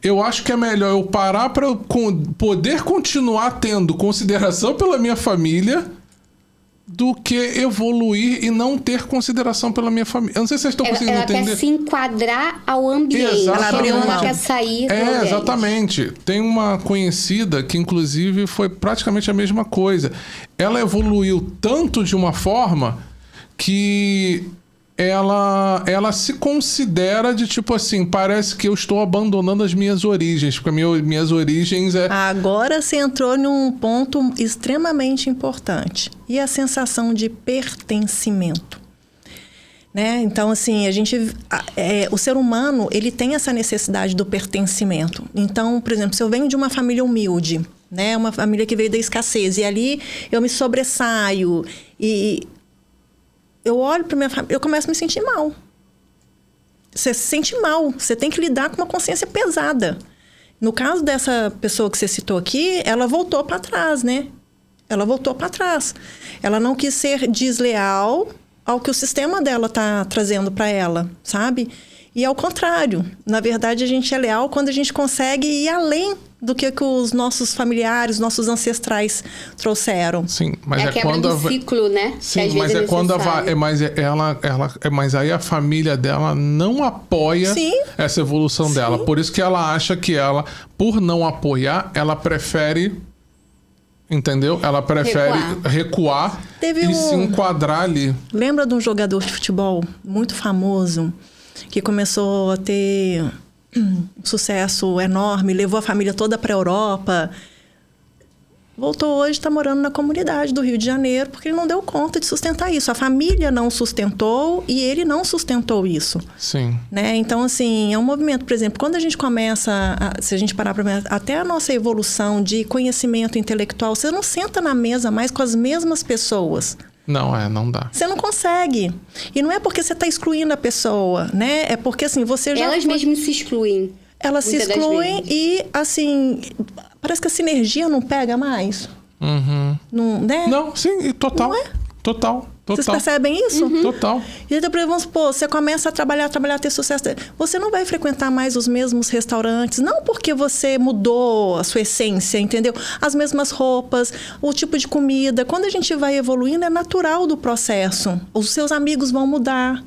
Eu acho que é melhor eu parar para eu poder continuar tendo consideração pela minha família do que evoluir e não ter consideração pela minha família. Eu não sei se vocês estão conseguindo Ela entender. quer se enquadrar ao ambiente. Exatamente. Ela não quer sair do ambiente. Exatamente. Tem uma conhecida que, inclusive, foi praticamente a mesma coisa. Ela evoluiu tanto de uma forma que ela se considera de tipo assim, parece que eu estou abandonando as minhas origens, porque minhas origens é... Agora você entrou num ponto extremamente importante. E a sensação de pertencimento. Né? Então, assim, o ser humano, ele tem essa necessidade do pertencimento. Então, por exemplo, se eu venho de uma família humilde, né? Uma família que veio da escassez, e ali eu me sobressaio e eu olho para minha família, eu começo a me sentir mal. Você se sente mal, você tem que lidar com uma consciência pesada. No caso dessa pessoa que você citou aqui, ela voltou para trás, né? Ela voltou para trás. Ela não quis ser desleal ao que o sistema dela tá trazendo para ela, sabe? E ao contrário, na verdade a gente é leal quando a gente consegue ir além do que os nossos familiares, nossos ancestrais trouxeram. Sim, mas É a quebra quando do ciclo, né? Que Sim, às mas vezes é quando necessário. mas aí a família dela não apoia Sim. essa evolução dela. Por isso que ela acha que ela, por não apoiar, ela prefere, entendeu? Ela prefere recuar Teve e se enquadrar ali. Lembra de um jogador de futebol muito famoso que começou a ter um sucesso enorme, levou a família toda para a Europa, voltou hoje, está morando na comunidade do Rio de Janeiro, porque ele não deu conta de sustentar isso. A família não sustentou e ele não sustentou isso. Sim. Né? Então, assim, é um movimento, por exemplo, quando a gente começa, se a gente parar para ver, até a nossa evolução de conhecimento intelectual, você não senta na mesa mais com as mesmas pessoas. Não dá. Você não consegue. E não é porque você está excluindo a pessoa, né? É porque, assim, você já... Elas mesmas se excluem. Elas se muitas das excluem vezes. e, assim, parece que a sinergia não pega mais. Uhum. Não, né? Não, sim, e total. Não é? Total. Vocês percebem isso? Total. E então, vamos supor, você começa a trabalhar, ter sucesso. Você não vai frequentar mais os mesmos restaurantes, não porque você mudou a sua essência, entendeu? As mesmas roupas, o tipo de comida. Quando a gente vai evoluindo, é natural do processo. Os seus amigos vão mudar.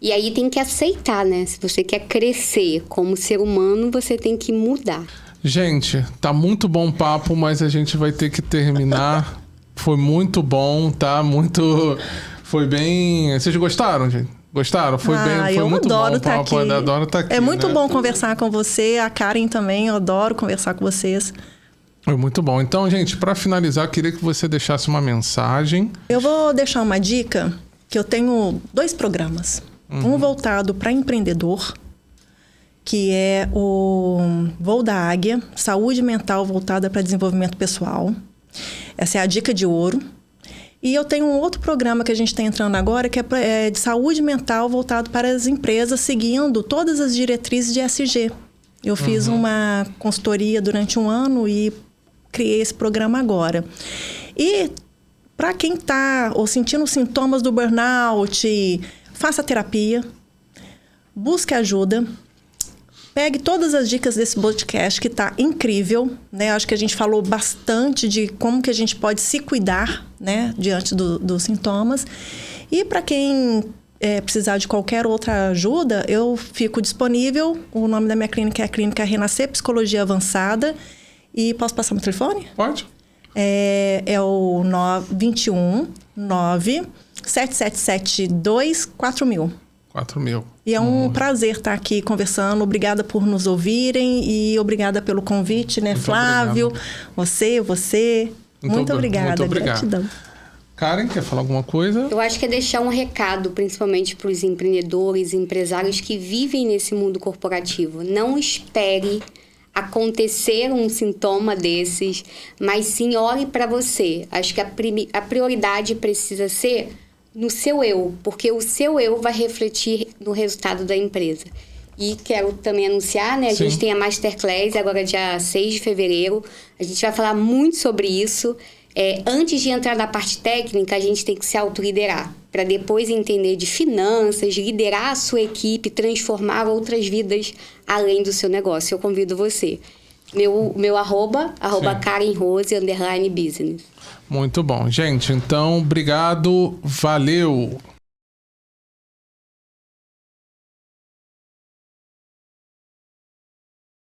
E aí tem que aceitar, né? Se você quer crescer como ser humano, você tem que mudar. Gente, tá muito bom o papo, mas a gente vai ter que terminar. Foi muito bom, tá? Foi bem... Vocês gostaram, gente? Gostaram? Foi eu muito adoro bom o estar papo. aqui. Eu adoro estar aqui, É muito né? bom conversar com você. A Karen também, eu adoro conversar com vocês. Foi muito bom. Então, gente, para finalizar, eu queria que você deixasse uma mensagem. Eu vou deixar uma dica que eu tenho 2 programas. Um voltado para empreendedor, que é o Voo da Águia, saúde mental voltada para desenvolvimento pessoal. Essa é a dica de ouro. E eu tenho um outro programa que a gente está entrando agora, que é de saúde mental voltado para as empresas, seguindo todas as diretrizes de ESG. Eu fiz uma consultoria durante um ano e criei esse programa agora. E para quem está ou sentindo sintomas do burnout, faça terapia, busque ajuda, pegue todas as dicas desse podcast que está incrível, né? Acho que a gente falou bastante de como que a gente pode se cuidar, né? Diante dos sintomas. E para quem precisar de qualquer outra ajuda, eu fico disponível. O nome da minha clínica é a Clínica Renascer Psicologia Avançada. E posso passar meu telefone? Pode. É o 21 97772 4000. 4.000. E é um prazer estar aqui conversando. Obrigada por nos ouvirem e obrigada pelo convite, né, Muito Flávio? obrigado. Você. Muito obrigada. Muito obrigado. Gratidão. Karen, quer falar alguma coisa? Eu acho que é deixar um recado, principalmente para os empreendedores e empresários que vivem nesse mundo corporativo. Não espere acontecer um sintoma desses, mas sim olhe para você. Acho que a prioridade precisa ser no seu eu, porque o seu eu vai refletir no resultado da empresa. E quero também anunciar, né? A gente tem a Masterclass agora dia 6 de fevereiro. A gente vai falar muito sobre isso. Antes de entrar na parte técnica, a gente tem que se autoliderar, para depois entender de finanças, liderar a sua equipe, transformar outras vidas além do seu negócio. Eu convido você. Meu arroba Karen Rose, _business. Muito bom. Gente, então, obrigado. Valeu!